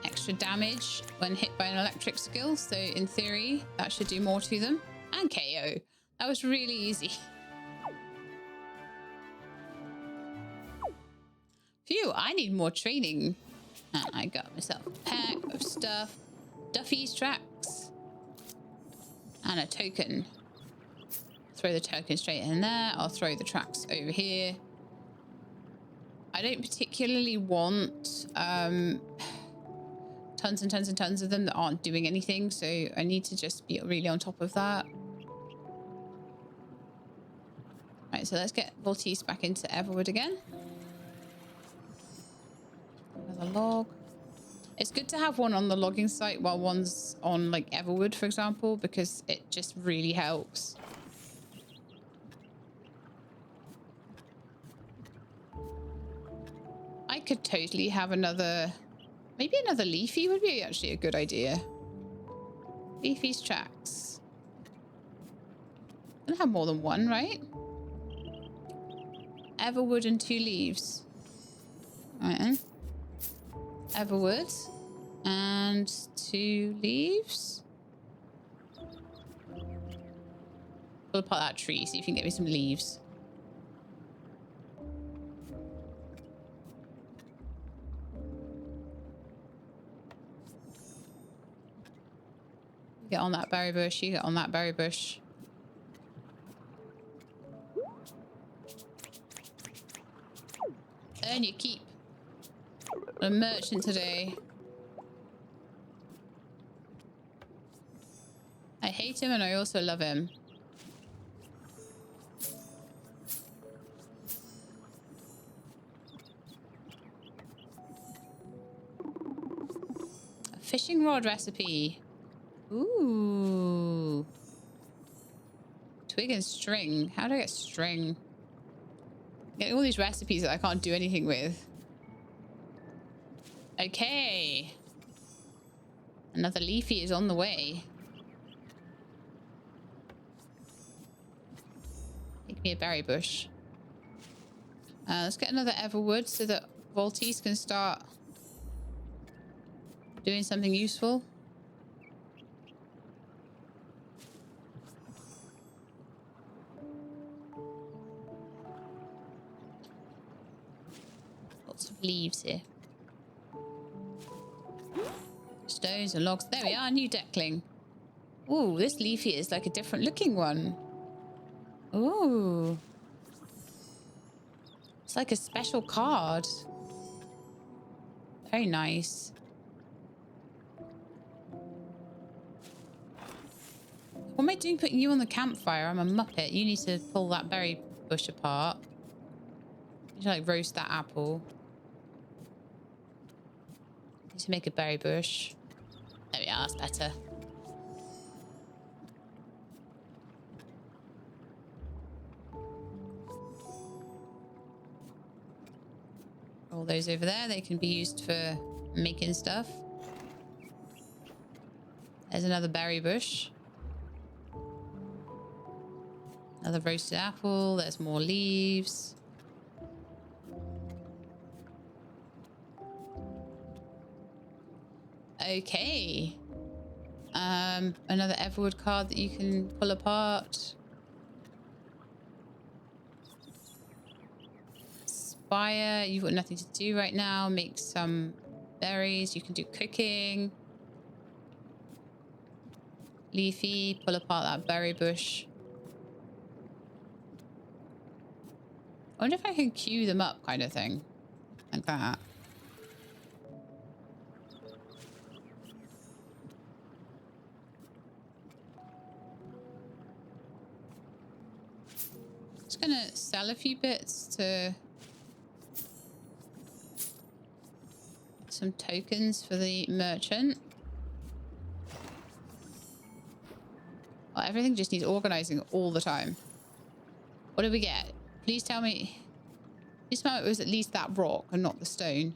extra damage when hit by an electric skill, so in theory that should do more to them. And KO. That was really easy. Phew, I need more training. And I got myself a pack of stuff. Duffy's tracks. And a token. Throw the token straight in there. I'll throw the tracks over here. I don't particularly want tons and tons and tons of them that aren't doing anything, so I need to just be really on top of that. Right, so let's get Voltis back into Everwood again. Another log. It's good to have one on the logging site while one's on like Everwood, for example, because it just really helps. I could totally have another... Maybe another Leafy would be actually a good idea. Leafy's tracks. I'm gonna have more than one, right? Everwood and 2 leaves. Right then. Everwood and 2 leaves. Pull apart that tree, see if you can get me some leaves. Get on that berry bush, you get on that berry bush. Earn your keep. A merchant today. I hate him and I also love him. A fishing rod recipe. Ooh. Twig and string. How do I get string? Getting all these recipes that I can't do anything with. Okay. Another Leafy is on the way. Make me a berry bush. Let's get another Everwood so that Voltis can start doing something useful. Lots of leaves here. Just Stones and logs. There we are, new Deckling. Ooh, this Leafy is like a different looking one. Ooh. It's like a special card. Very nice. What am I doing putting you on the campfire? I'm a muppet. You need to pull that berry bush apart. You need to like roast that apple. Need to make a berry bush. There we are, that's better. All those over there, they can be used for making stuff. There's another berry bush. Another roasted apple. There's more leaves. Okay. Another Everwood card that you can pull apart. Spire, you've got nothing to do right now. Make some berries. You can do cooking. Leafy, pull apart that berry bush. I wonder if I can queue them up kind of thing. Like that. Just gonna sell a few bits to some tokens for the merchant. Oh, everything just needs organizing all the time. What did we get? Please tell me. Please tell me it was at least that rock and not the stone.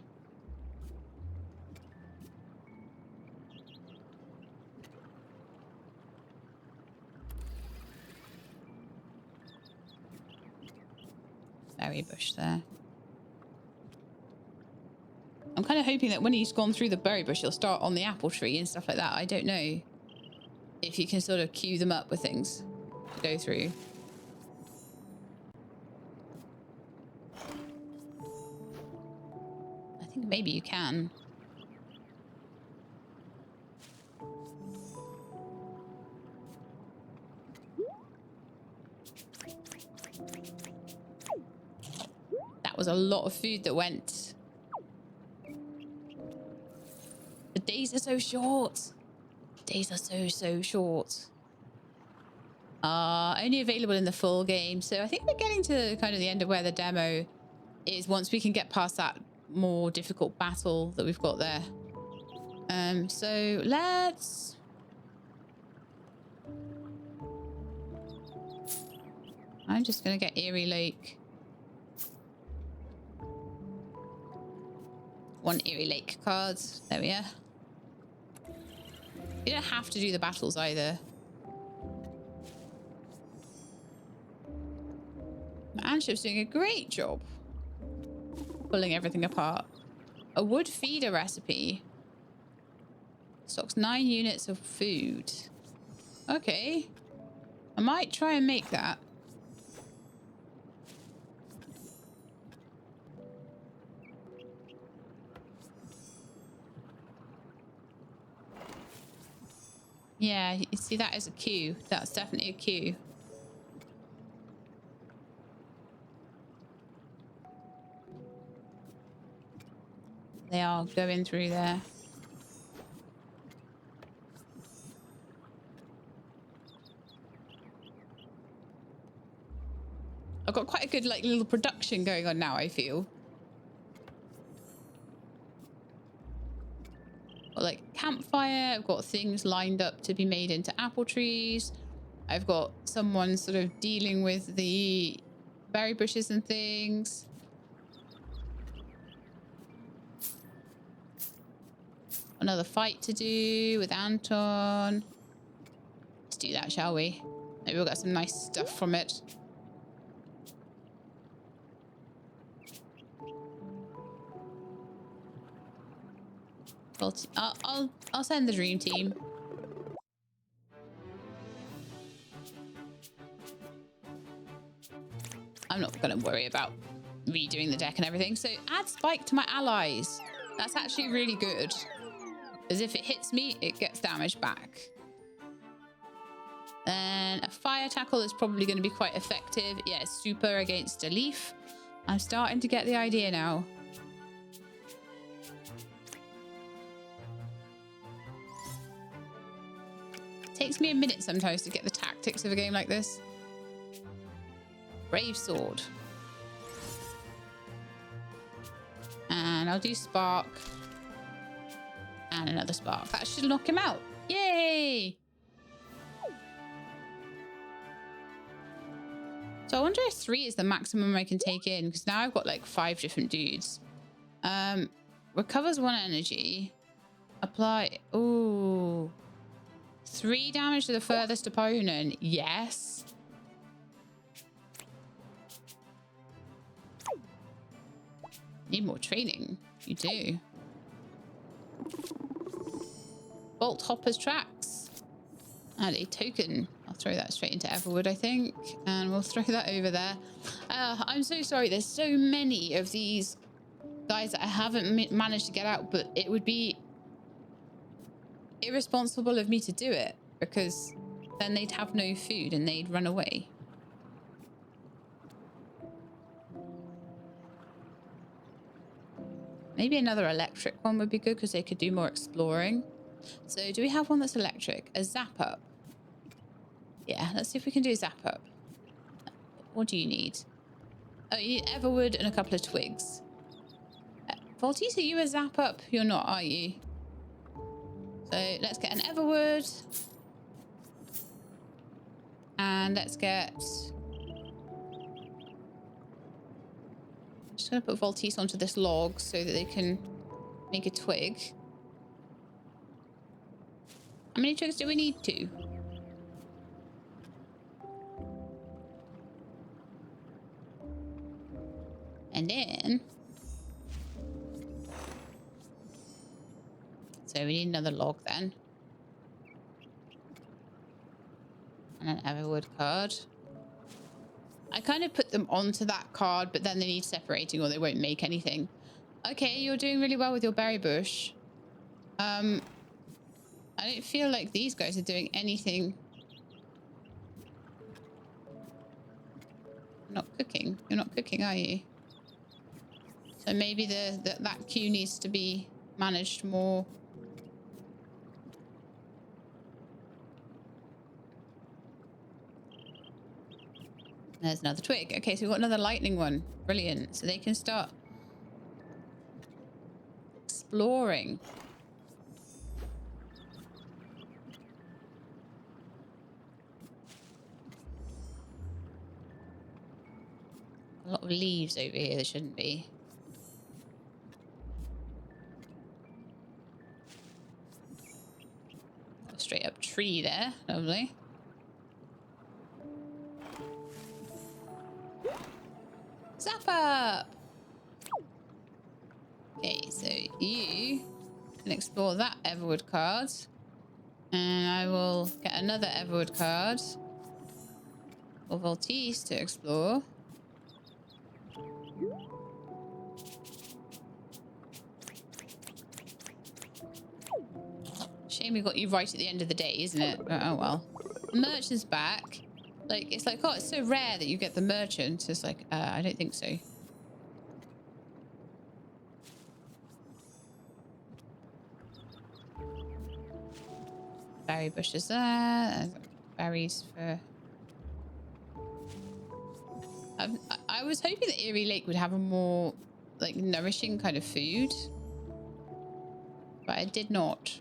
Berry bush there. I'm kind of hoping that when he's gone through the berry bush, he'll start on the apple tree and stuff like that. I don't know if you can sort of queue them up with things to go through. I think maybe you can. That was a lot of food that went. The days are so short. Days are so short. Only available in the full game. So I think we're getting to kind of the end of where the demo is once we can get past that more difficult battle that we've got there. So let's... I'm just going to get Eerie Lake. One Eerie Lake card. There we are. You don't have to do the battles either. Anship's doing a great job pulling everything apart. A wood feeder recipe. Stocks 9 units of food. Okay. I might try and make that. Yeah, you see that as a queue. That's definitely a queue. They are going through there. I've got quite a good like little production going on now, I feel. Got like campfire, I've got things lined up to be made into apple trees. I've got someone sort of dealing with the berry bushes and things. Another fight to do with Anton. Let's do that, shall we? Maybe we'll get some nice stuff from it. I'll send the dream team. I'm not going to worry about redoing the deck and everything. So add spike to my allies. That's actually really good. Because if it hits me, it gets damage back. Then a fire tackle is probably going to be quite effective. Yeah, it's super against a leaf. I'm starting to get the idea now. Takes me a minute sometimes to get the tactics of a game like this. Brave sword. And I'll do spark. And another spark. That should knock him out. Yay! So I wonder if 3 is the maximum I can take in, because now I've got like 5 different dudes. Recovers 1 energy. Apply. Ooh. 3 damage to the furthest opponent. Yes. Need more training. You do. Bolt Hopper's Tracks. Add a token. I'll throw that straight into Everwood, I think. And we'll throw that over there. I'm so sorry. There's so many of these guys that I haven't managed to get out, but it would be irresponsible of me to do it, because then they'd have no food and they'd run away. Maybe another electric one would be good, because they could do more exploring. So do we have one that's electric? A zap up. Yeah, let's see if we can do a zap up. What do you need? Oh, you need Everwood and a couple of twigs. Voltis, are you a zap up? You're not, are you? So let's get an Everwood. And let's get... I'm just going to put Voltis onto this log so that they can make a twig. How many twigs do we need? 2. And then... So we need another log then. And an Everwood card. I kind of put them onto that card, but then they need separating or they won't make anything. Okay, you're doing really well with your berry bush. I don't feel like these guys are doing anything. Not cooking. You're not cooking, are you? So maybe that queue needs to be managed more. There's another twig. Okay, so we've got another lightning one. Brilliant. So they can start exploring. A lot of leaves over here. There shouldn't be. A straight up tree there. Lovely. Zap up! Okay, so you can explore that Everwood card. And I will get another Everwood card for Voltis to explore. Shame we got you right at the end of the day, isn't it? Oh well. The merchant's back. Like, it's like, oh, it's so rare that you get the merchant. It's like, I don't think so. Berry bushes there. Berries for... I was hoping that Eerie Lake would have a more, like, nourishing kind of food. But it did not.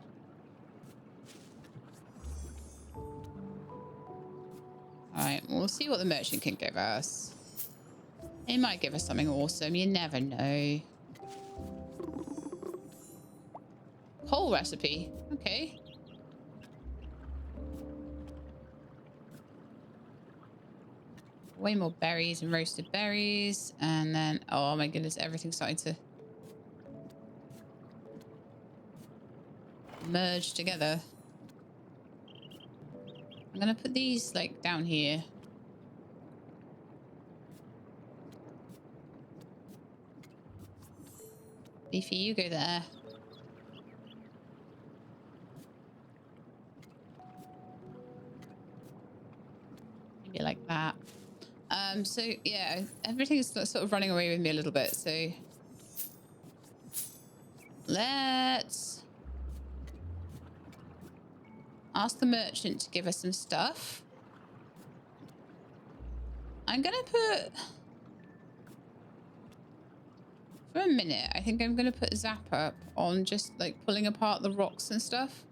Alright, we'll see what the merchant can give us. He might give us something awesome. You never know. Whole recipe. Okay. Way more berries and roasted berries. And then, oh my goodness, everything's starting to merge together. I'm going to put these, like, down here. Beefy, you go there. Maybe like that. So yeah, everything is sort of running away with me a little bit. So let's ask the merchant to give us some stuff. I'm gonna put, for a minute, I think I'm gonna put Zap up on just like pulling apart the rocks and stuff.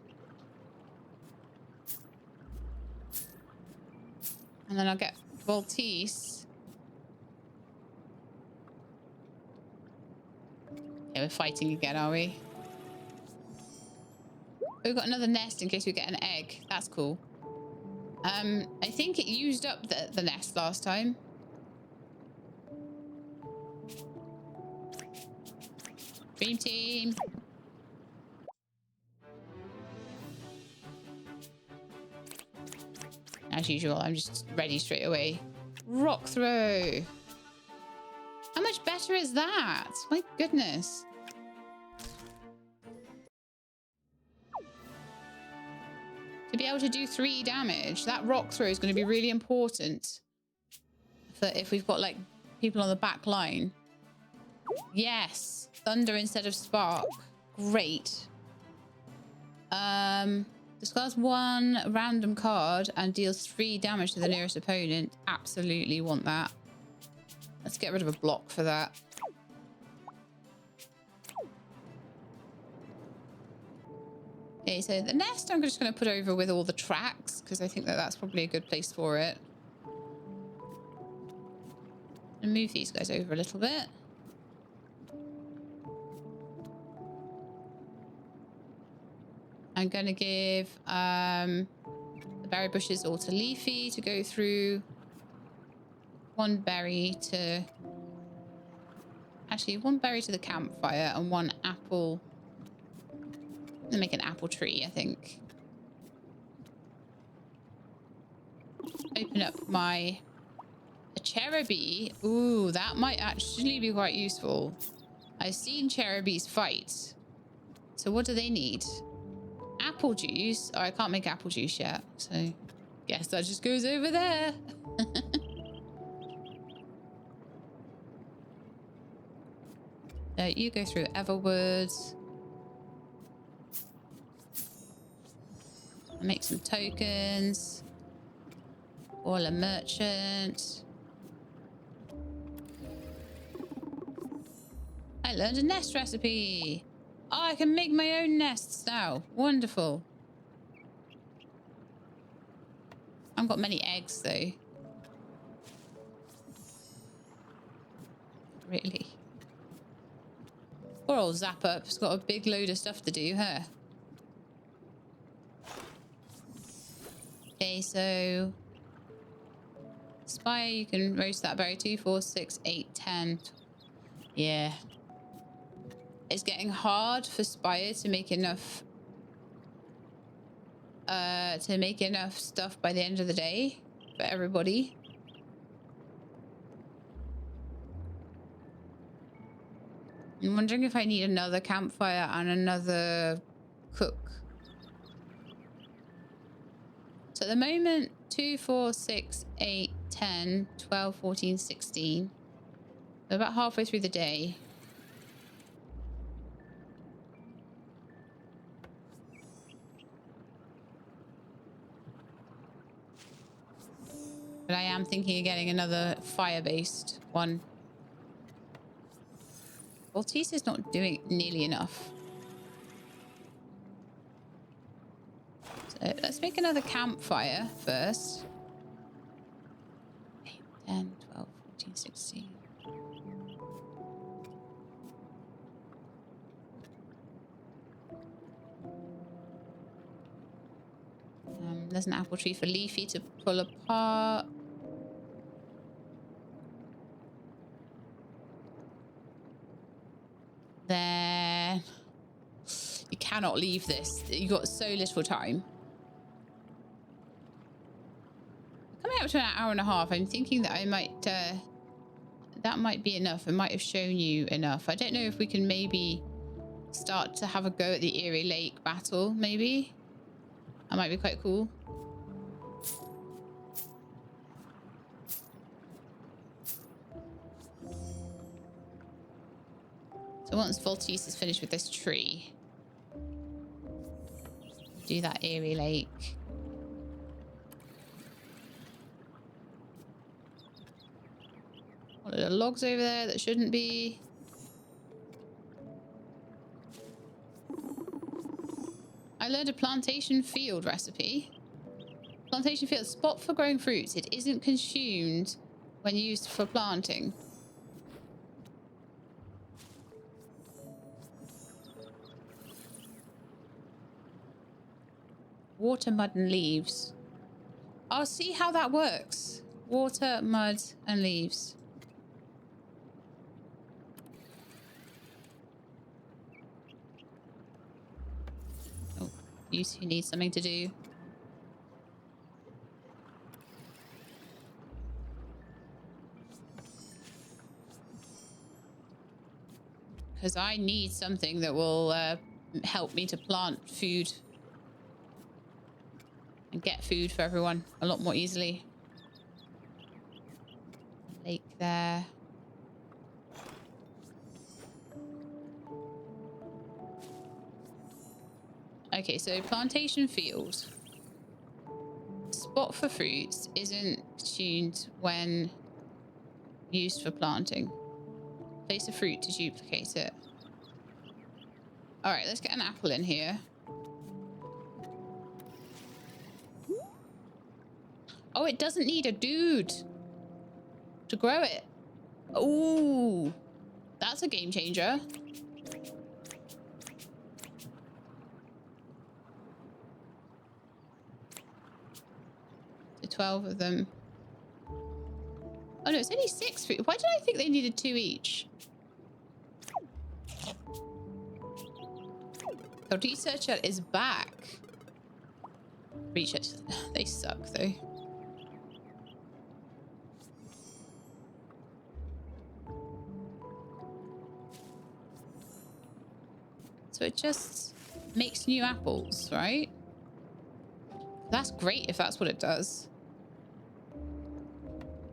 And then I'll get Voltice. Yeah, we're fighting again, are we? We've got another nest in case we get an egg. That's cool. I think it used up the nest last time. Dream team. As usual, I'm just ready straight away. Rock throw. How much better is that? My goodness. To be able to do 3 damage, that rock throw is going to be really important for if we've got like people on the back line. Yes, thunder instead of spark. Great. Discards 1 random card and deals 3 damage to the nearest opponent. Absolutely want that. Let's get rid of a block for that. Okay, so the nest I'm just going to put over with all the tracks because I think that that's probably a good place for it. And move these guys over a little bit. I'm going to give the berry bushes all to Leafy to go through. 1 berry to... Actually, 1 berry to the campfire and 1 apple. I'm going to make an apple tree, I think. Open up my... A Cherubi. Ooh, that might actually be quite useful. I've seen Cherubis fight. So what do they need? Apple juice. Oh, I can't make apple juice yet. So guess that just goes over there. You go through Everwoods. Make some tokens. All a merchant. I learned a nest recipe. Oh, I can make my own nests now. Wonderful. I haven't got many eggs, though. Really? Poor old Zap-Up's got a big load of stuff to do, huh? Okay, so... Spire, you can roast that berry. 2, 4, 6, 8, 10. Yeah. It's getting hard for Spire to make enough stuff by the end of the day for everybody. I'm wondering if I need another campfire and another cook. So at the moment, 2, 4, 6, 8, 10, 12, 14, 16. We're about halfway through the day. But I am thinking of getting another fire-based one. Voltice is not doing nearly enough. So let's make another campfire first. 8, 10, 12, 14, 16. There's an apple tree for Leafy to pull apart. Then you cannot leave this. You've got so little time. Coming up to an hour and a half. I'm thinking that I might that might be enough. It might have shown you enough. I don't know if we can maybe start to have a go at the Eerie Lake battle, maybe. That might be quite cool. So once Voltice is finished with this tree, do that Eerie Lake. What are the logs over there that shouldn't be? I learned a plantation field recipe. Plantation field, spot for growing fruits. It isn't consumed when used for planting. Water, mud, and leaves. I'll see how that works. Water, mud, and leaves. Oh, you two need something to do. Because I need something that will help me to plant food and get food for everyone a lot more easily. Lake there. Okay, so plantation field. Spot for fruits isn't tuned when used for planting. Place a fruit to duplicate it. All right, let's get an apple in here. Oh, it doesn't need a dude to grow it. Ooh, that's a game changer. So 12 of them. Oh no, it's only 6 fruit. Why did I think they needed 2 each? The researcher is back. Researchers, they suck though. So it just makes new apples, right? That's great if that's what it does.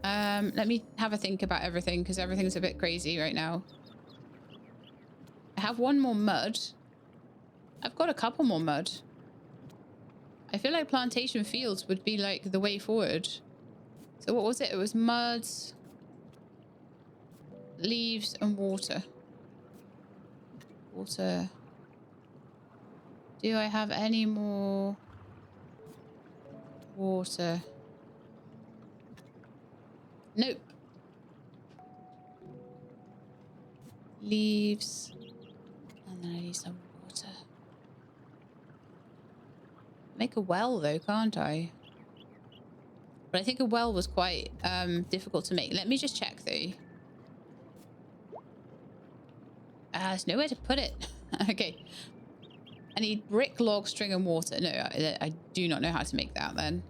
Let me have a think about everything because everything's a bit crazy right now. I have 1 more mud. I've got a couple more mud. I feel like plantation fields would be like the way forward. So what was it? It was mud, leaves, and water. Water. Do I have any more water? Nope. Leaves. And then I need some water. Make a well though, can't I? But I think a well was quite difficult to make. Let me just check though. There's nowhere to put it. Okay. I need brick, log, string, and water. No, I do not know how to make that then.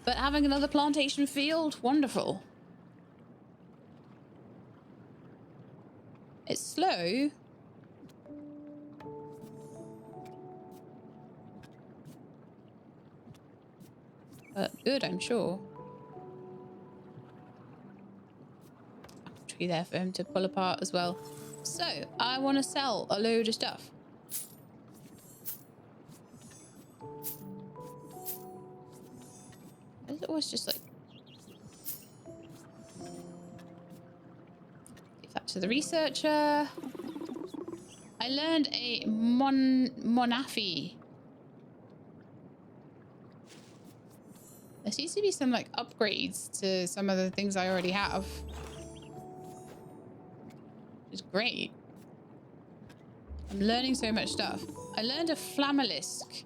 But having another plantation field, wonderful. It's slow. But good, I'm sure. Apple tree there for him to pull apart as well. So, I want to sell a load of stuff. Why is it always just like... Give that to the researcher. I learned a Monafi. There seems to be some like upgrades to some of the things I already have. Which is great. I'm learning so much stuff. I learned a Flamalisk,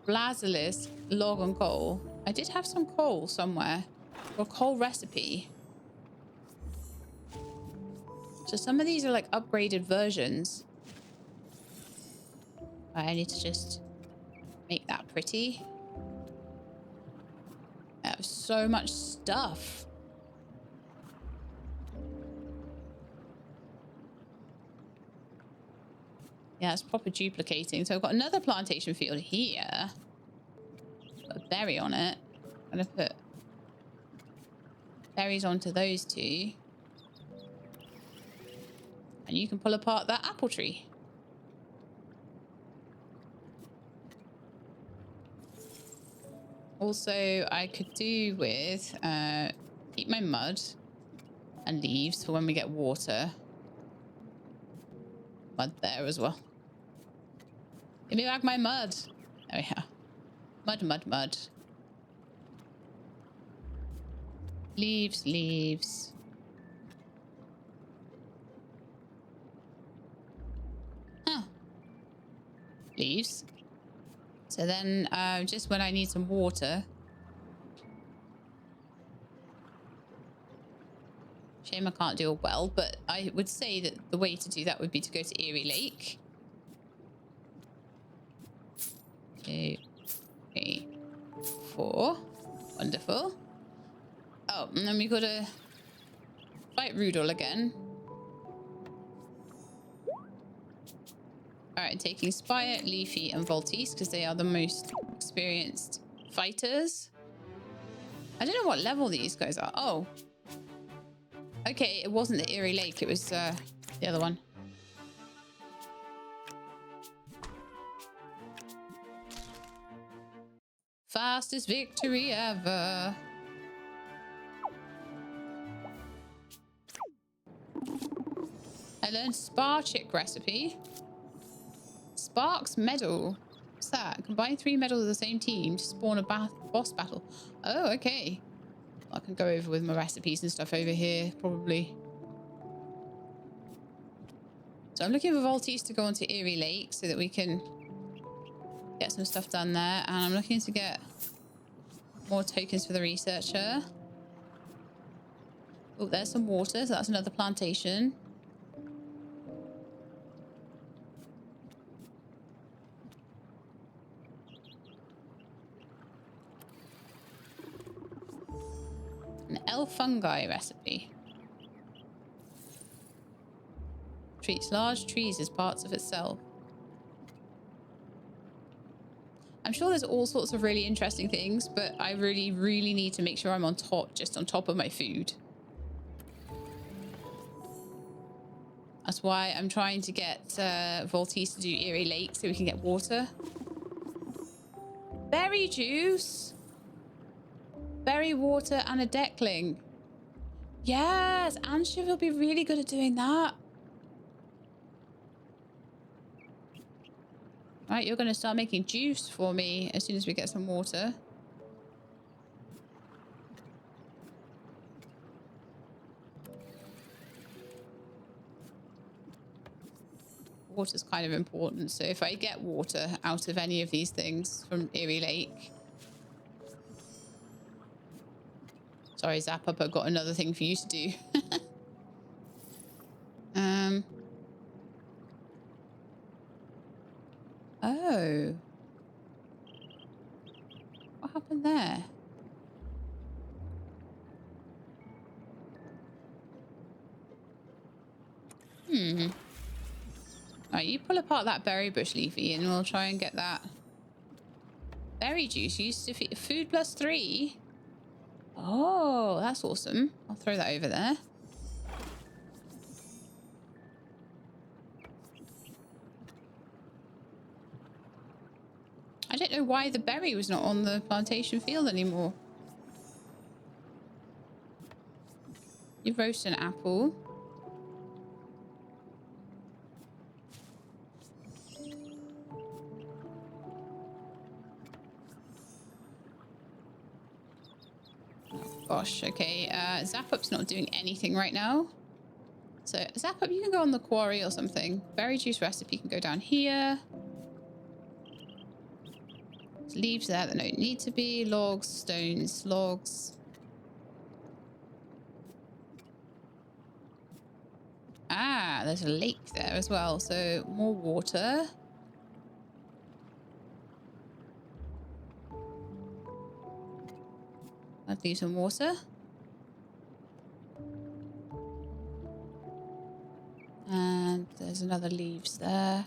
Blazilisk, log and coal. I did have some coal somewhere. Or coal recipe. So some of these are like upgraded versions. I need to just make that pretty. I have so much stuff. Yeah, it's proper duplicating. So I've got another plantation field here. Put a berry on it. I'm gonna put berries onto those two. And you can pull apart that apple tree. Also, I could do with keep my mud and leaves for when we get water. Mud there as well. Give me back my mud. There we are. Mud, mud, mud. Leaves, leaves. Huh. Leaves. So then, just when I need some water. Shame I can't do a well, but I would say that the way to do that would be to go to Eerie Lake. 2, 3, 4. Wonderful. Oh, and then we got to fight Rudol again. All right, taking Spire, Leafy, and Voltis because they are the most experienced fighters. I don't know what level these guys are. Oh. Okay, it wasn't the Eerie Lake. It was the other one. Fastest victory ever. I learned Spar Chick recipe. Sparks medal. What's that? Combine 3 medals of the same team to spawn a boss battle. Oh, okay. I can go over with my recipes and stuff over here, probably. So I'm looking for Voltis to go onto Eerie Lake so that we can get some stuff done there. And I'm looking to get more tokens for the researcher. Oh, there's some water, so that's another plantation. An elf fungi recipe. Treats large trees as parts of itself. I'm sure there's all sorts of really interesting things, but I really, really need to make sure I'm on top of my food. That's why I'm trying to get Voltis to do Eerie Lake so we can get water. Berry juice. Berry water and a Deckling. Yes, Anshiv will be really good at doing that. Right, you're going to start making juice for me as soon as we get some water. Water's kind of important, so if I get water out of any of these things from Eerie Lake... Sorry, Zap Up, I've got another thing for you to do. Oh. What happened there? Alright, you pull apart that berry bush, Leafy, and we'll try and get that berry juice used to feed food plus 3. Oh, that's awesome. I'll throw that over there. I don't know why the berry was not on the plantation field anymore. You roast an apple. Oh, gosh, okay. Zap Up's not doing anything right now. So, Zap Up, you can go on the quarry or something. Berry juice recipe can go down here. Leaves there that don't need to be. Logs, stones, logs. Ah, there's a lake there as well. So more water. I'll do some water. And there's another leaves there.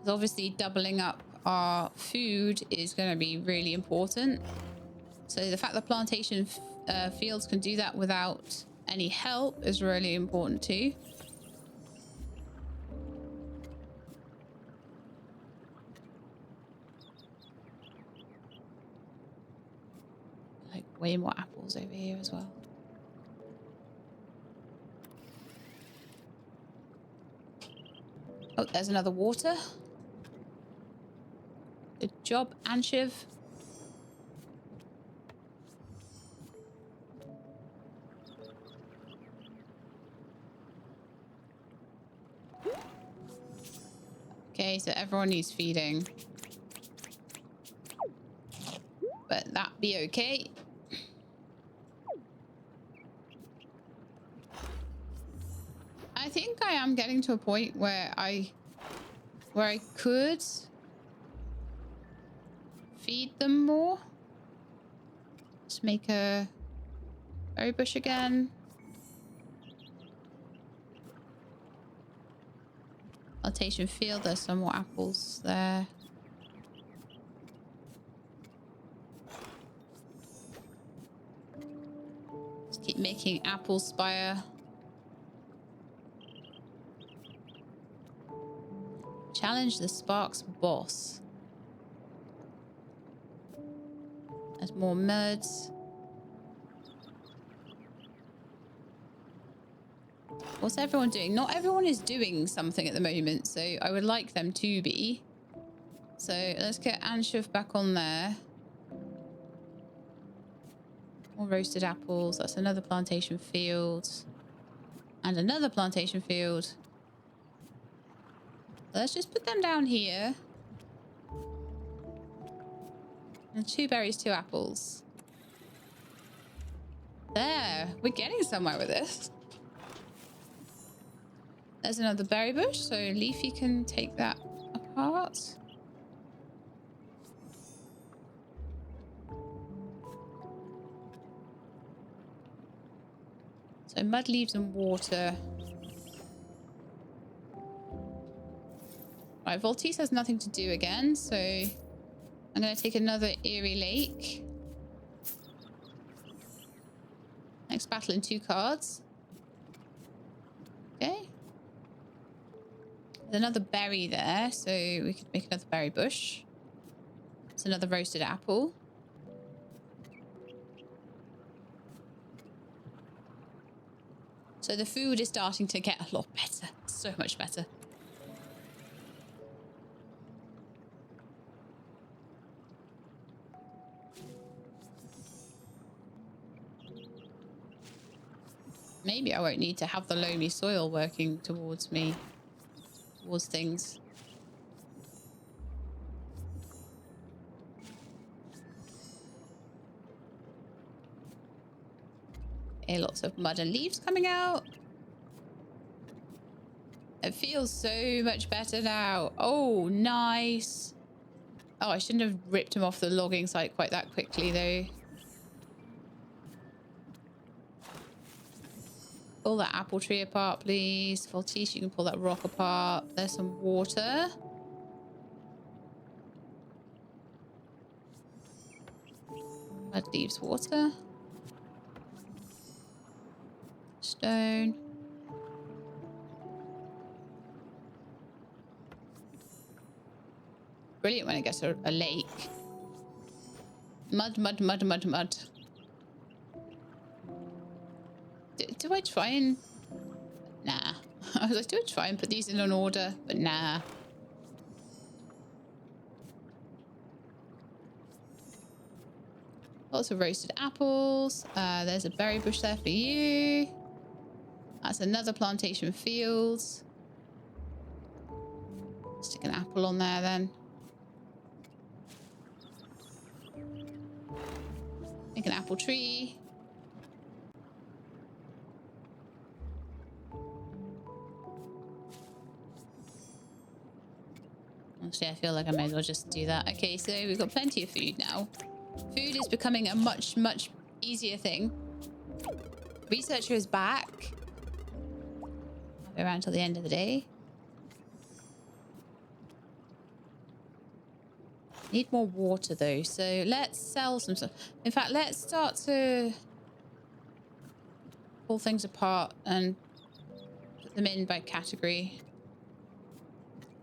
Obviously doubling up our food is going to be really important. So the fact that plantation fields can do that without any help is really important too. Like way more apples over here as well. Oh, there's another water. Good job, Anshiv. Okay, so everyone needs feeding. But that be okay. I think I am getting to a point where I could feed them more. Let's make a berry bush again. Plantation field, there's some more apples there. Let's keep making apple spire. Challenge the Sparks boss. There's more merds. What's everyone doing? Not everyone is doing something at the moment, so I would like them to be. So let's get Anshiv back on there. More roasted apples. That's another plantation field. And another plantation field. Let's just put them down here. And 2 berries, 2 apples. There. We're getting somewhere with this. There's another berry bush, so Leafy can take that apart. So mud, leaves and water. Right, Voltese has nothing to do again, so I'm going to take another Eerie Lake. Next battle in 2 cards. Okay. There's another berry there, so we could make another berry bush. It's another roasted apple. So the food is starting to get a lot better. So much better. Maybe I won't need to have the loamy soil working towards me. Towards things. Okay, lots of mud and leaves coming out. It feels so much better now. Oh, nice. Oh, I shouldn't have ripped him off the logging site quite that quickly, though. Pull that apple tree apart, please. Voltese, you can pull that rock apart. There's some water. Mud, leaves, water. Stone. Brilliant when it gets a lake. Mud, mud, mud, mud, mud. Do I try and... Nah. I was like, do I try and put these in an order? But nah. Lots of roasted apples. There's a berry bush there for you. That's another plantation field. Stick an apple on there then. Make an apple tree. Actually, I feel like I may as well just do that. Okay, so we've got plenty of food now. Food is becoming a much, much easier thing. Researcher is back. I'll be around till the end of the day. Need more water though, so let's sell some stuff. In fact, let's start to pull things apart and put them in by category.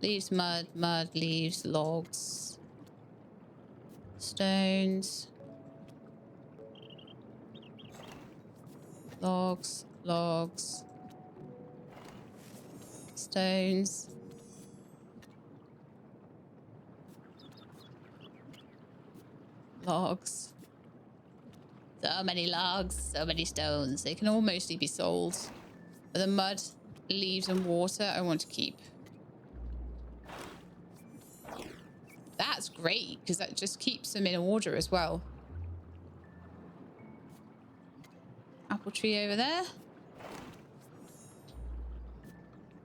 Leaves, mud, mud, leaves, logs, stones, logs, logs, stones. Logs. So many logs, so many stones. They can all mostly be sold. But the mud, leaves, and water I want to keep. That's great, because that just keeps them in order as well. Apple tree over there.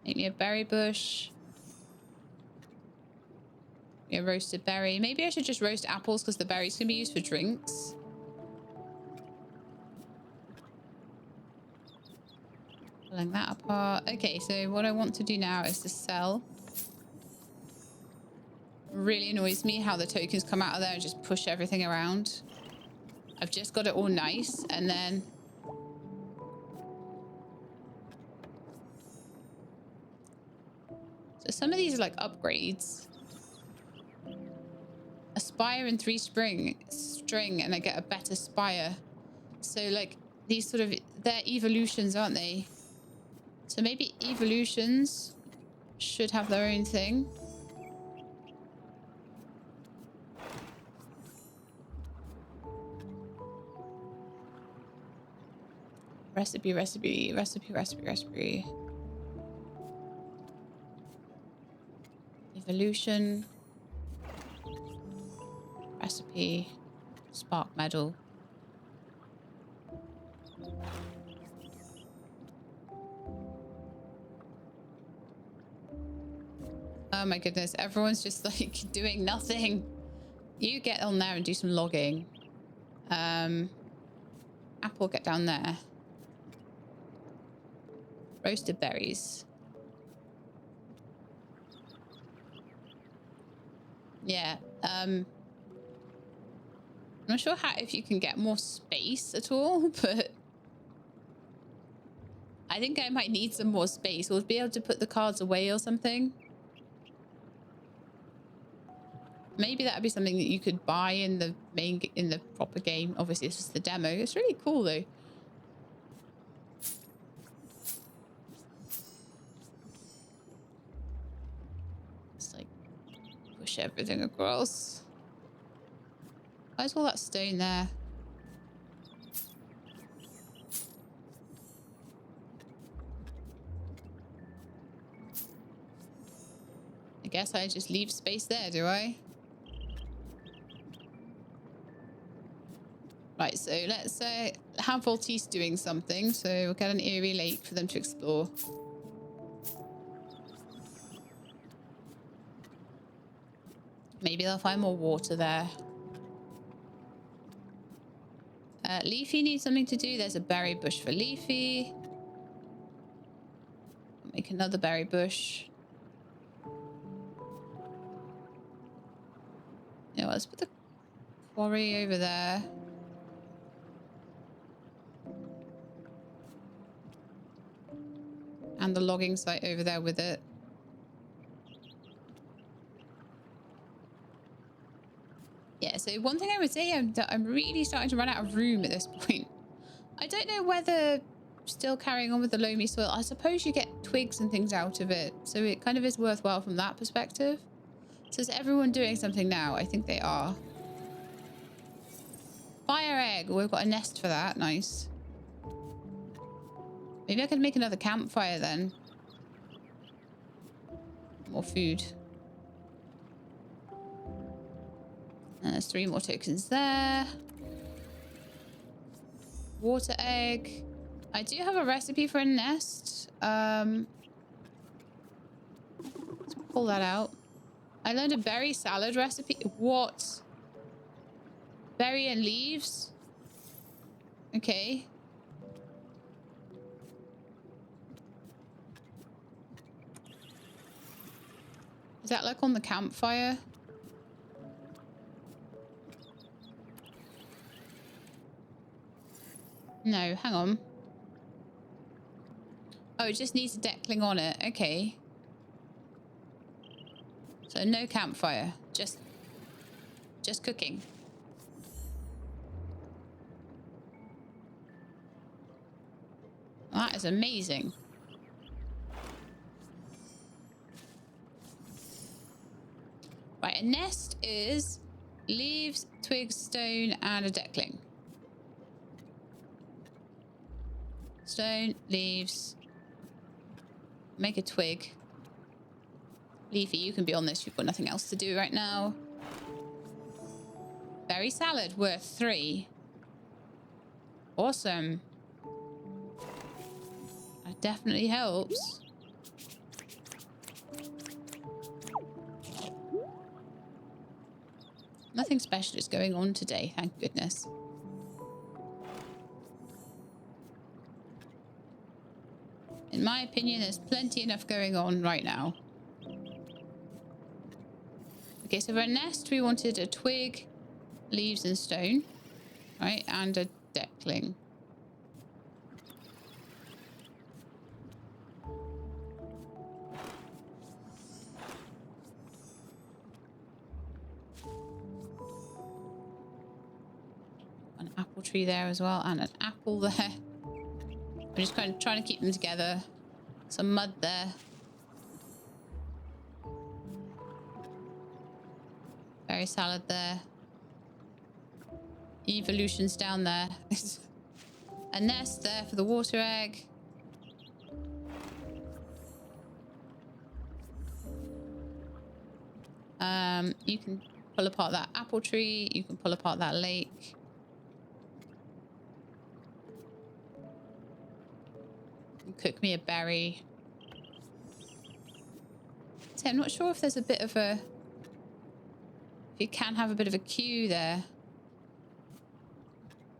Make me a berry bush. A roasted berry. Maybe I should just roast apples because the berries can be used for drinks. Pulling that apart. Okay, so what I want to do now is to sell. Really annoys me how the tokens come out of there and just push everything around. I've just got it all nice and then... So some of these are like upgrades. A spire and 3 string and I get a better spire. So like these sort of, they're evolutions, aren't they? So maybe evolutions should have their own thing. Recipe, recipe, recipe, recipe, recipe. Evolution. Recipe. Spark medal. Oh my goodness, everyone's just like doing nothing. You get on there and do some logging. Apple, get down there. Roasted berries. Yeah. I'm not sure how if you can get more space at all, but I think I might need some more space or be able to put the cards away or something. Maybe that would be something that you could buy in the in the proper game. Obviously, it's just the demo. It's really cool though. Just like push everything across. Why's all that stone there? I guess I just leave space there, do I? Right, so let's have Voltice doing something. So we'll get an Eerie lake for them to explore. Maybe they'll find more water there. Leafy needs something to do. There's a berry bush for Leafy. Make another berry bush. Yeah, let's put the quarry over there. And the logging site over there with it. Yeah, so one thing I would say, I'm really starting to run out of room at this point. I don't know whether still carrying on with the loamy soil. I suppose you get twigs and things out of it. So it kind of is worthwhile from that perspective. So is everyone doing something now? I think they are. Fire egg. We've got a nest for that. Nice. Maybe I could make another campfire then. More food. And there's 3 more tokens there. Water egg. I do have a recipe for a nest. Let's pull that out. I learned a berry salad recipe. What? Berry and leaves? Okay. Is that like on the campfire? No, hang on. Oh, it just needs a Deckling on it. Okay. So no campfire. Just cooking. That is amazing. Right, a nest is leaves, twigs, stone, and a Deckling. Stone, leaves. Make a twig. Leafy, you can be on this. You've got nothing else to do right now. Berry salad worth 3. Awesome. That definitely helps. Nothing special is going on today, thank goodness. In my opinion, there's plenty enough going on right now. Okay, so for a nest, we wanted a twig, leaves, and stone. Right, and a Deckling. An apple tree there as well, and an apple there. I'm just kind of trying to keep them together. Some mud there. Berry salad there. Evolutions down there. A nest there for the water egg. You can pull apart that apple tree. You can pull apart that lake. Cook me a berry. So I'm not sure if there's a bit of a... If you can have a bit of a queue there.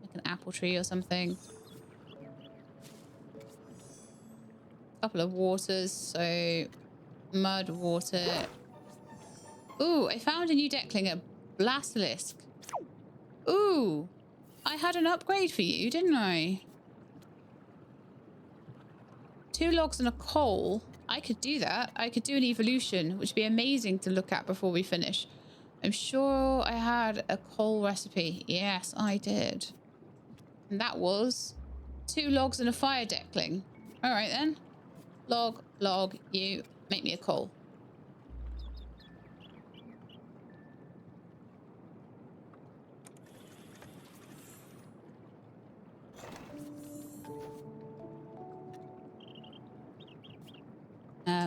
Like an apple tree or something. A couple of waters. So mud, water. Ooh, I found a new Deckling at Basilisk. Ooh, I had an upgrade for you, didn't I? 2 logs and a coal. I could do that. I could do an evolution, which would be amazing to look at before we finish. I'm sure I had a coal recipe. Yes, I did. And that was 2 logs and a fire Deckling. All right, then. Log, you make me a coal.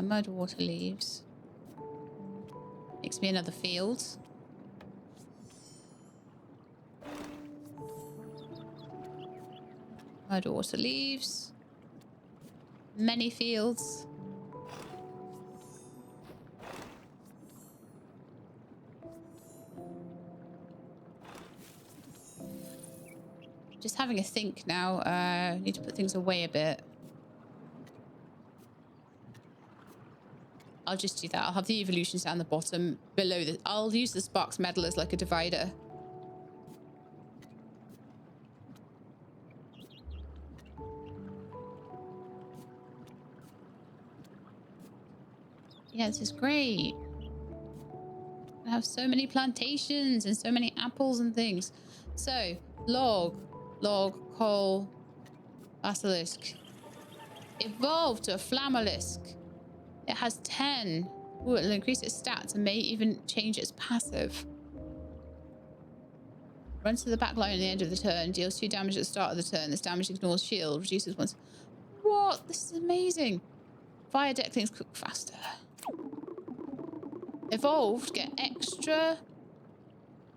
Mud, water, leaves. Makes me another field. Mud, water, leaves. Many fields. Just having a think now. Need to put things away a bit. I'll just do that. I'll have the evolutions down the bottom below the... I'll use the Sparks Medal as like a divider. Yeah, this is great. I have so many plantations and so many apples and things. So, log, coal, basilisk. Evolved to a flammalisk. It has 10. Ooh, it'll increase its stats and may even change its passive. Runs to the back line at the end of the turn. Deals 2 damage at the start of the turn. This damage ignores shield. Reduces once. What? This is amazing. Fire Decklings cook faster. Evolved. Get extra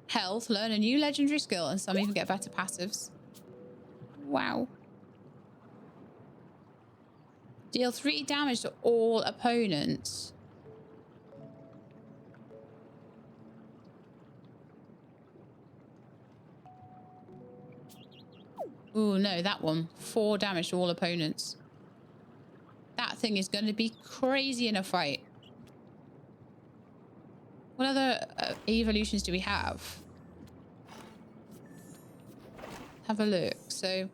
health. Learn a new legendary skill. And some even get better passives. Wow. Deal 3 damage to all opponents. Ooh, no, that one. 4 damage to all opponents. That thing is going to be crazy in a fight. What other evolutions do we have? Have a look. So,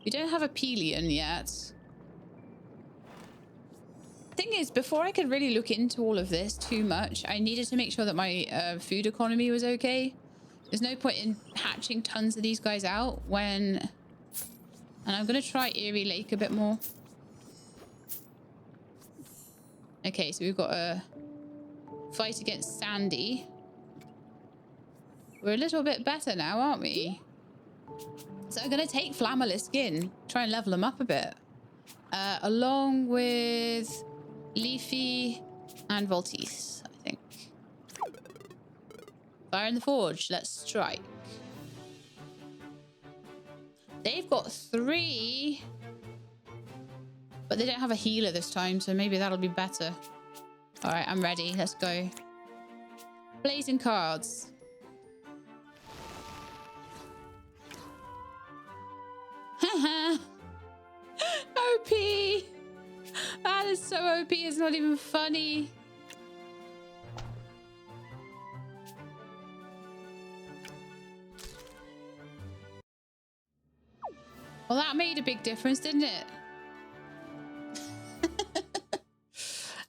We don't have a Pelion yet. Thing is, before I could really look into all of this too much, I needed to make sure that my food economy was okay. There's no point in hatching tons of these guys out when... And I'm going to try Eerie Lake a bit more. Okay, so we've got a fight against Sandy. We're a little bit better now, aren't we? So I'm going to take Flammable Skin, try and level them up a bit. Along with Leafy and Volteath, I think. Fire in the Forge, let's strike. They've got 3, but they don't have a healer this time, so maybe that'll be better. All right, I'm ready. Let's go. Blazing cards. Haha. OP. That is so OP. It's not even funny. Well, that made a big difference, didn't it?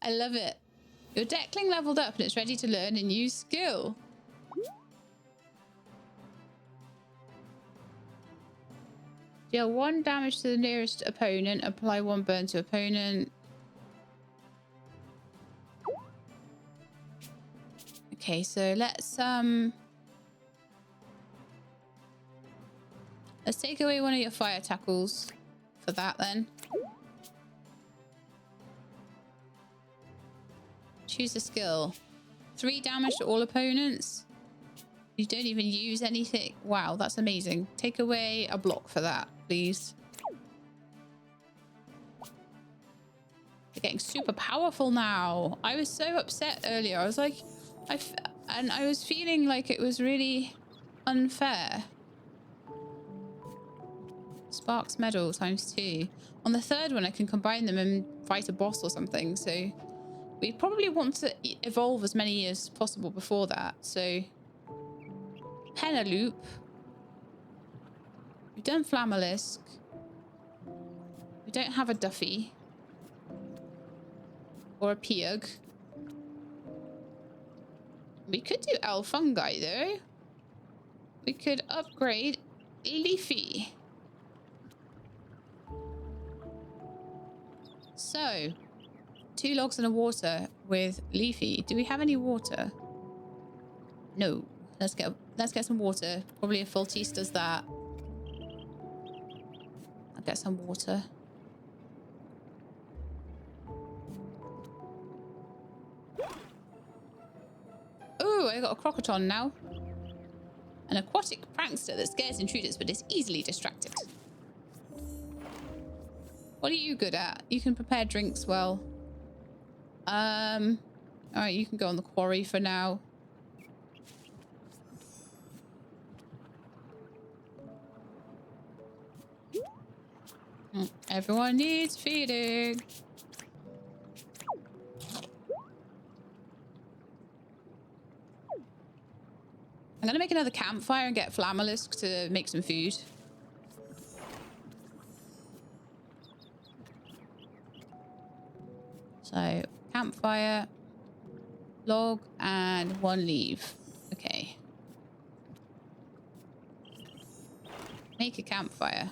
I love it. Your Deckling leveled up and it's ready to learn a new skill. Deal 1 damage to the nearest opponent. Apply 1 burn to opponent. Okay, so let's take away one of your fire tackles for that then. Choose a skill. 3 damage to all opponents. You don't even use anything. Wow, that's amazing. Take away a block for that, please. They're getting super powerful now. I was so upset earlier. I was like, I was feeling like it was really unfair. Sparks medal ×2. On the 3rd one, I can combine them and fight a boss or something. So we probably want to evolve as many as possible before that. So Penelope. We've done Flammalisk. We don't have a Duffy. Or a Piug. We could do Alfungi though. We could upgrade Leafy. So, 2 logs and a water with Leafy. Do we have any water? No. Let's get some water. Probably if Volteath does that. I'll get some water. Ooh, I got a Crocoton now. An aquatic prankster that scares intruders but is easily distracted. What are you good at? You can prepare drinks well. Alright, you can go on the quarry for now. Everyone needs feeding. I'm gonna make another campfire and get Flammalisk to make some food. So, campfire, log, and 1 leaf. Okay. Make a campfire.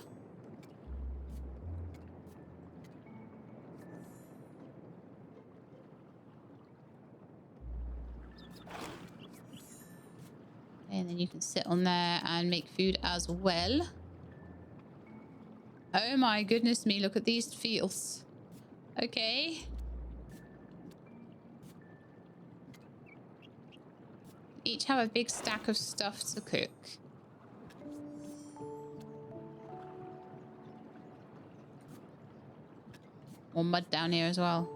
And then you can sit on there and make food as well. Oh my goodness me, look at these fields. Okay. Each have a big stack of stuff to cook. More mud down here as well.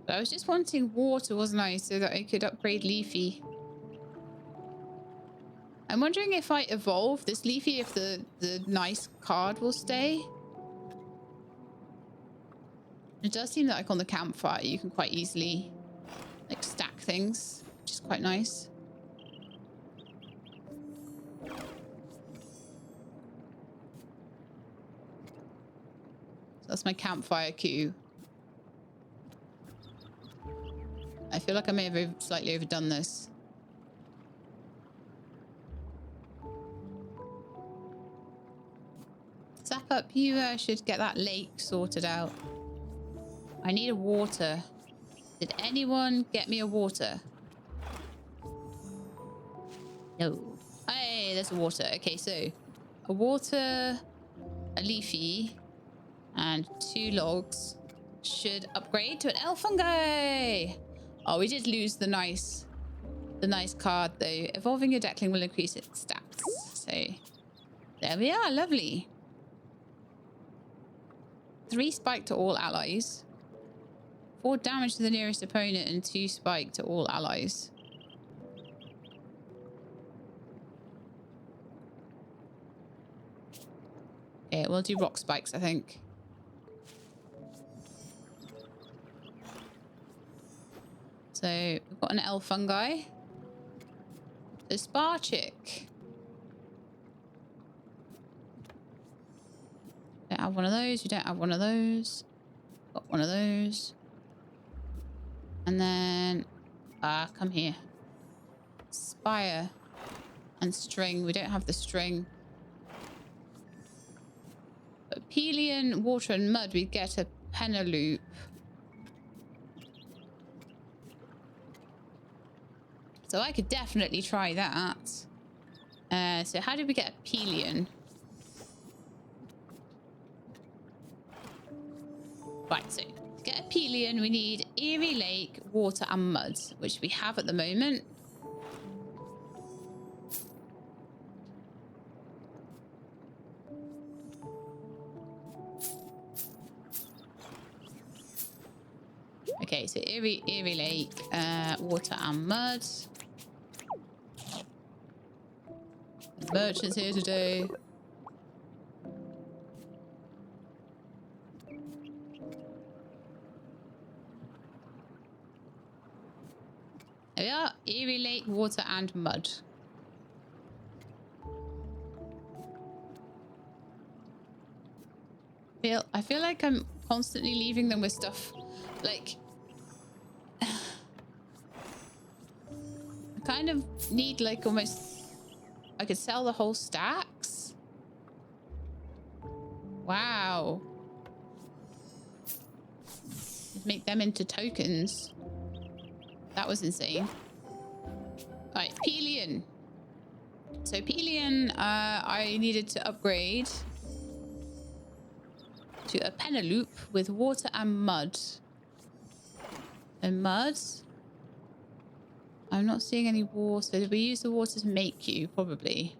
But I was just wanting water, wasn't I? So that I could upgrade Leafy. I'm wondering if I evolve this Leafy, if the nice card will stay. It does seem that like on the campfire, you can quite easily like stack things, which is quite nice. That's my campfire cue. I feel like I may have slightly overdone this. Zap up, you should get that lake sorted out. I need a water. Did anyone get me a water? No. Hey, there's a water. Okay, so a water, a leafy, and 2 logs should upgrade to an elf fungi. Oh, we did lose the nice card though. Evolving your Deckling will increase its stats. So there we are. Lovely. 3 spike to all allies. 4 damage to the nearest opponent and 2 spike to all allies. Okay, we'll do rock spikes, I think. So we've got an elf fungi. So Sparchick. Don't have one of those. We don't have one of those. Got one of those. And then come here. Spire and string. We don't have the string. But Pelion, water and mud, we get a Penelope. So I could definitely try that. So how did we get a Pelion? Right, so to get a Pelion, we need Eerie Lake, water and mud, which we have at the moment. Okay, so Eerie Lake, water and mud. The merchant's here today. There we are. Eerie Lake, water and mud. I feel like I'm constantly leaving them with stuff. Like, I kind of need like almost... I could sell the whole stacks. Wow. Make them into tokens. That was insane. Alright, Pelion. So Pelion, I needed to upgrade to a Penelope with water and mud. And mud? I'm not seeing any water. Did we use the water to make you? Probably.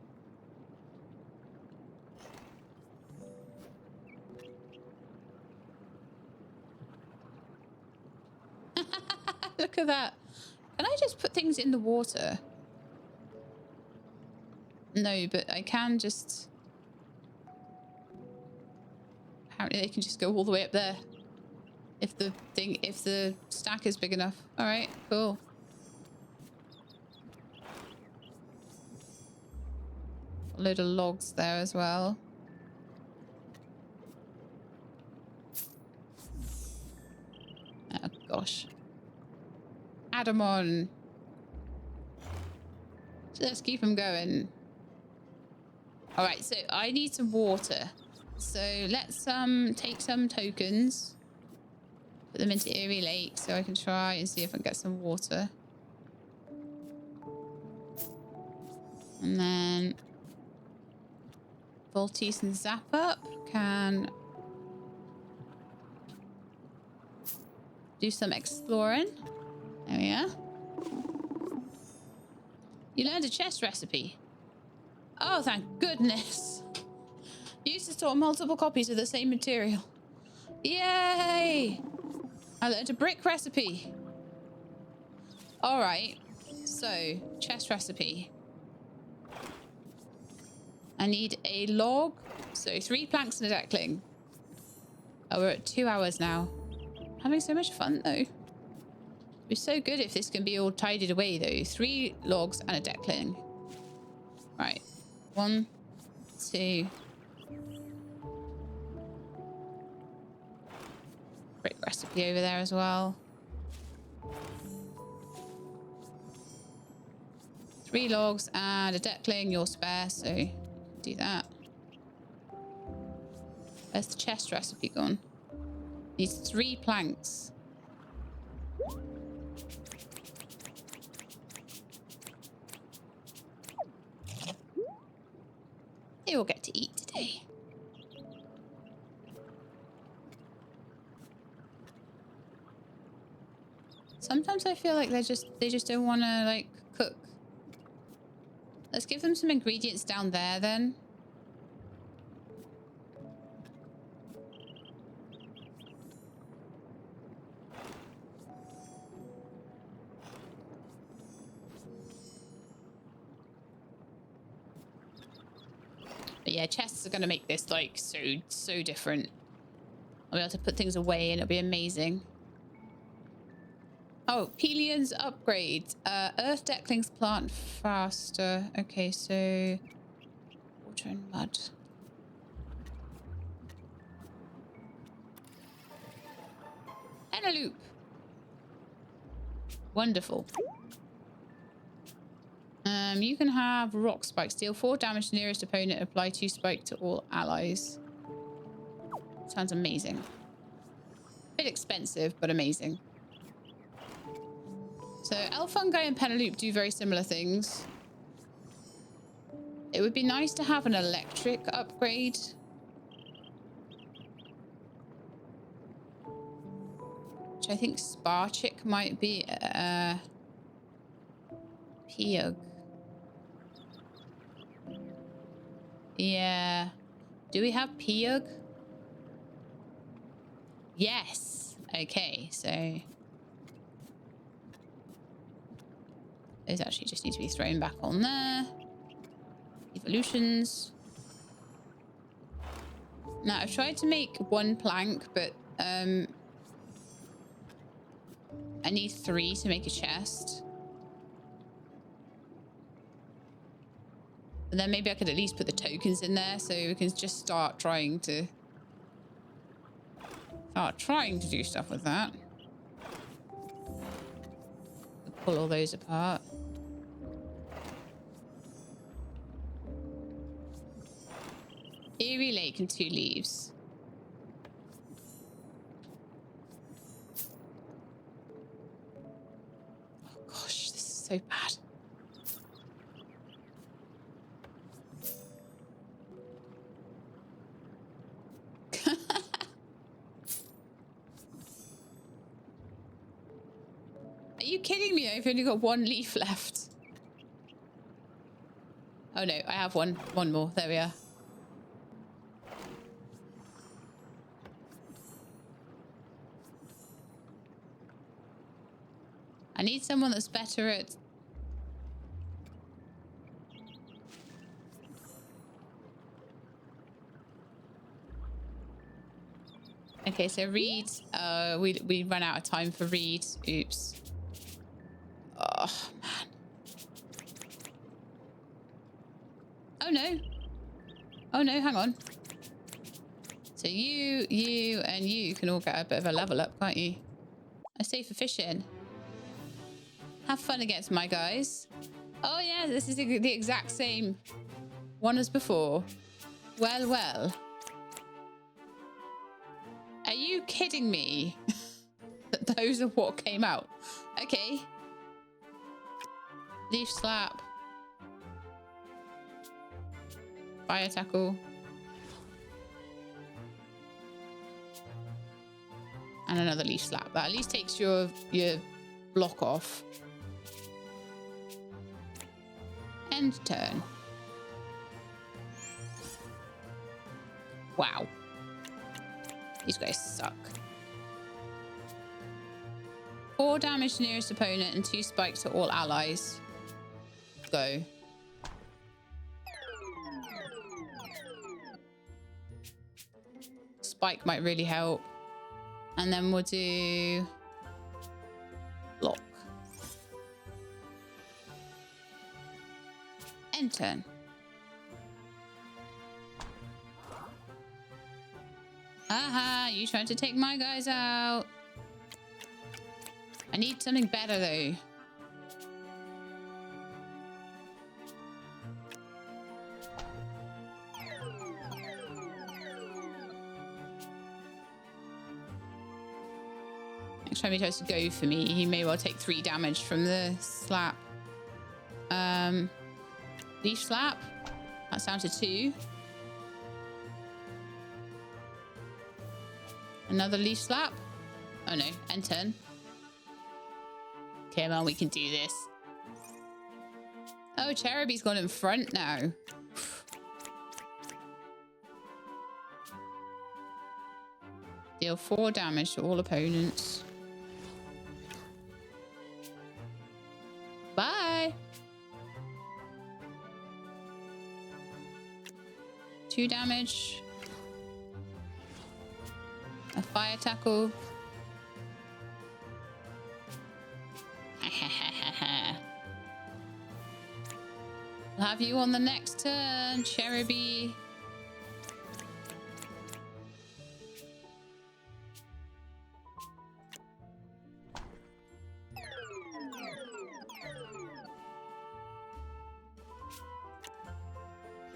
Look at that. Can I just put things in the water? No, but I can just... Apparently they can just go all the way up there. If the stack is big enough. All right, cool. A load of logs there as well. Oh gosh. Add them on. So let's keep them going. All right, so I need some water. So let's take some tokens. Put them into Eerie Lake so I can try and see if I can get some water. And then Voltis and Zap Up can do some exploring. There we are. You learned a chest recipe. Oh, thank goodness. Used to store multiple copies of the same material. Yay! I learned a brick recipe. All right. So, chest recipe. I need a log. So, 3 planks and a deckling. Oh, we're at 2 hours now. Having so much fun, though. It'd be so good if this can be all tidied away, though. 3 logs and a deckling. Right. 1, 2... quickly over there as well. 3 logs and a Deckling, you're spare, so do that. Where's the chest recipe gone? Needs 3 planks. They will get to eat today. Sometimes I feel like they just don't want to like cook. Let's give them some ingredients down there then. But yeah, chests are going to make this like so different. I'll be able to put things away and it'll be amazing. Oh, Pelian's upgrade. Earth Decklings plant faster. Okay, so water and mud. And a loop. Wonderful. You can have rock spikes. Deal 4 damage to nearest opponent. Apply 2 spike to all allies. Sounds amazing. Bit expensive, but amazing. So Elfungi and Penelope do very similar things. It would be nice to have an electric upgrade. Which I think Sparchick might be. Piug. Yeah. Do we have Piug? Yes. Okay, so those actually just need to be thrown back on there. Evolutions. Now I've tried to make 1 plank, but I need 3 to make a chest. And then maybe I could at least put the tokens in there so we can just start trying to do stuff with that. Pull all those apart. Eerie Lake and 2 leaves. Oh gosh, this is so bad. Are you kidding me? I've only got 1 leaf left. Oh no, I have one more. There we are. I need someone that's better at... Okay, so Reed, we ran out of time for Reed. Oops. Oh, man. Oh, no. Oh, no, hang on. So you, and you can all get a bit of a level up, can't you? I stay for fishing. Have fun against my guys. Oh, yeah, this is the exact same one as before. Well, well. Are you kidding me? That those are what came out? Okay. Leaf slap. Fire tackle. And another leaf slap. That at least takes your block off. End turn. Wow. These guys suck. 4 damage to nearest opponent and 2 spikes to all allies. Go. Spike might really help. And then we'll do block. End turn. Aha, you trying to take my guys out. need something better though. Next time he tries to go for me, he may well take 3 damage from the slap. Leaf slap. That's down to 2. Another leaf slap. Oh no, end turn. Come on, we can do this. Oh, Cheruby's gone in front now. Deal 4 damage to all opponents. Bye. 2 damage. A fire tackle. We'll have you on the next turn, Cheruby.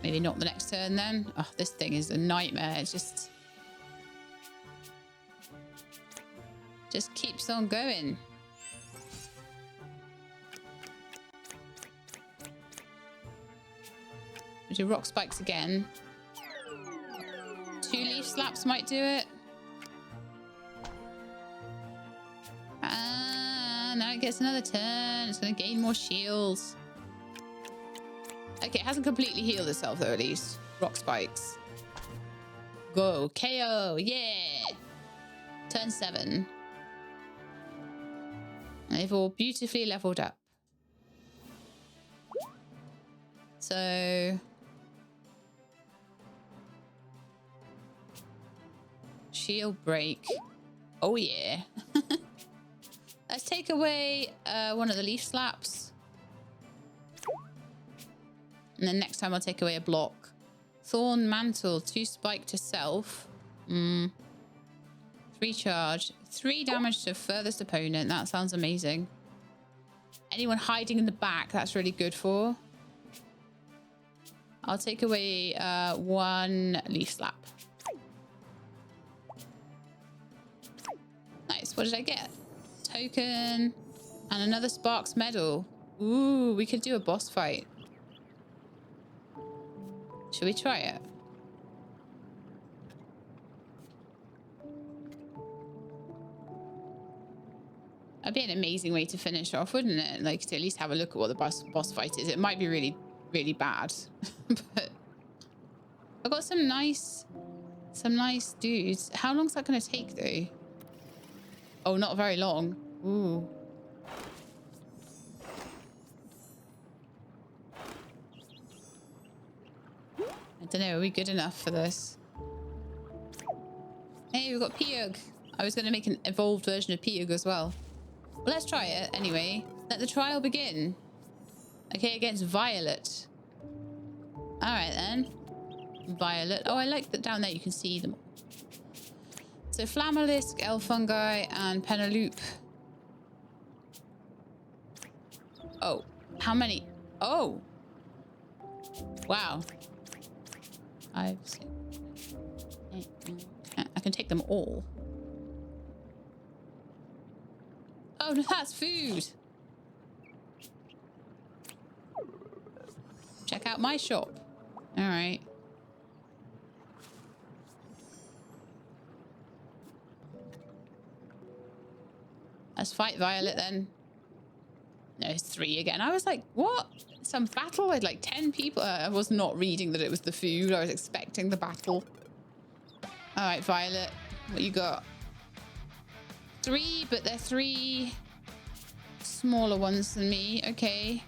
Maybe not the next turn then. Oh, this thing is a nightmare. It just keeps on going. We'll do rock spikes again. 2 leaf slaps might do it. Ah, now it gets another turn. It's going to gain more shields. Okay, it hasn't completely healed itself though, at least. Rock spikes. Go. KO. Yeah. Turn 7. They've all beautifully leveled up. So... shield break. Oh yeah. Let's take away one of the leaf slaps. And then next time I'll take away a block. Thorn Mantle, 2 spike to self. 3 charge. 3 damage to furthest opponent. That sounds amazing. Anyone hiding in the back, that's really good for. I'll take away 1 leaf slap. Nice. What did I get? Token. And another Sparks medal. Ooh, we could do a boss fight. Should we try it? That'd be an amazing way to finish off, wouldn't it? Like, to at least have a look at what the boss fight is. It might be really, really bad. But I've got some nice dudes. How long is that going to take, though? Oh, not very long. Ooh. I don't know, are we good enough for this? Hey, we've got Piyug. I was going to make an evolved version of Piyug as well. Well, let's try it anyway. Let the trial begin. Okay, against Violet. Alright then. Violet. Oh, I like that down there you can see them. So Flammalisk, Elfungi, and Penelope. Oh, how many? Oh. Wow. 5, 6, 8, 9. I can take them all. Oh, no, that's food. Check out my shop. All right. Let's fight Violet then. No, it's 3 again. I was like, what? Some battle with like 10 people? I was not reading that it was the food. I was expecting the battle. All right, Violet. What you got? 3, but they're 3 smaller ones than me. Okay.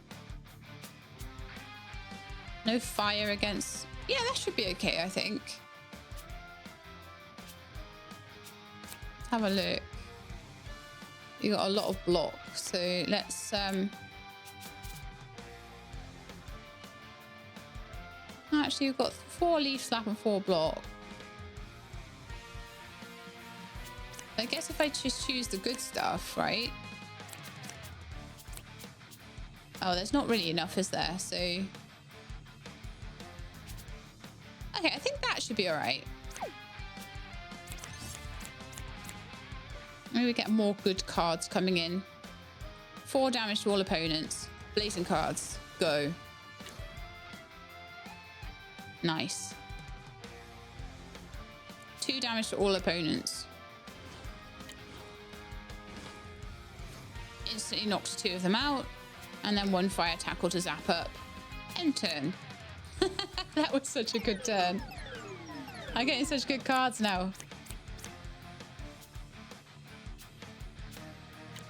No fire against... Yeah, that should be okay, I think. Let's have a look. You got a lot of blocks, so let's actually we've got 4 leaf slap and 4 block. I guess if I just choose the good stuff, right? Oh, there's not really enough, is there? So... Okay, I think that should be all right. Maybe we get more good cards coming in. 4 damage to all opponents. Blazing cards. Go. Nice. 2 damage to all opponents. Instantly knocks 2 of them out. And then 1 fire tackle to zap up. End turn. That was such a good turn. I'm getting such good cards now.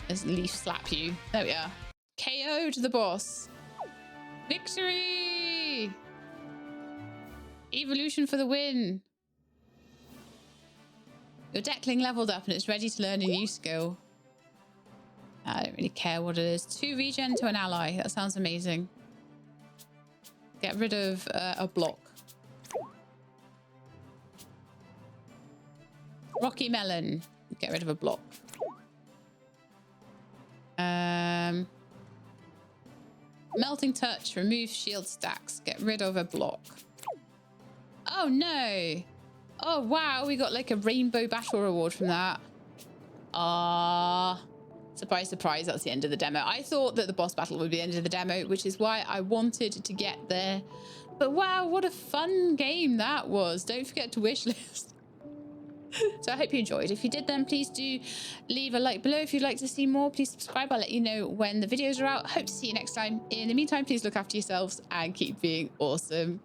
Let's leaf slap you. There we are. KO to the boss. Victory! Evolution for the win. Your Deckling leveled up and it's ready to learn a new skill. I don't really care what it is. 2 regen to an ally. That sounds amazing. Get rid of a block. Rocky Melon. Get rid of a block. Melting Touch. Remove shield stacks. Get rid of a block. Oh no. Oh wow. We got like a rainbow battle reward from that. Surprise, surprise, that's the end of the demo. I thought that the boss battle would be the end of the demo, which is why I wanted to get there. But wow, what a fun game that was. Don't forget to wishlist. So I hope you enjoyed. If you did, then please do leave a like below. If you'd like to see more, please subscribe. I'll let you know when the videos are out. Hope to see you next time. In the meantime, please look after yourselves and keep being awesome.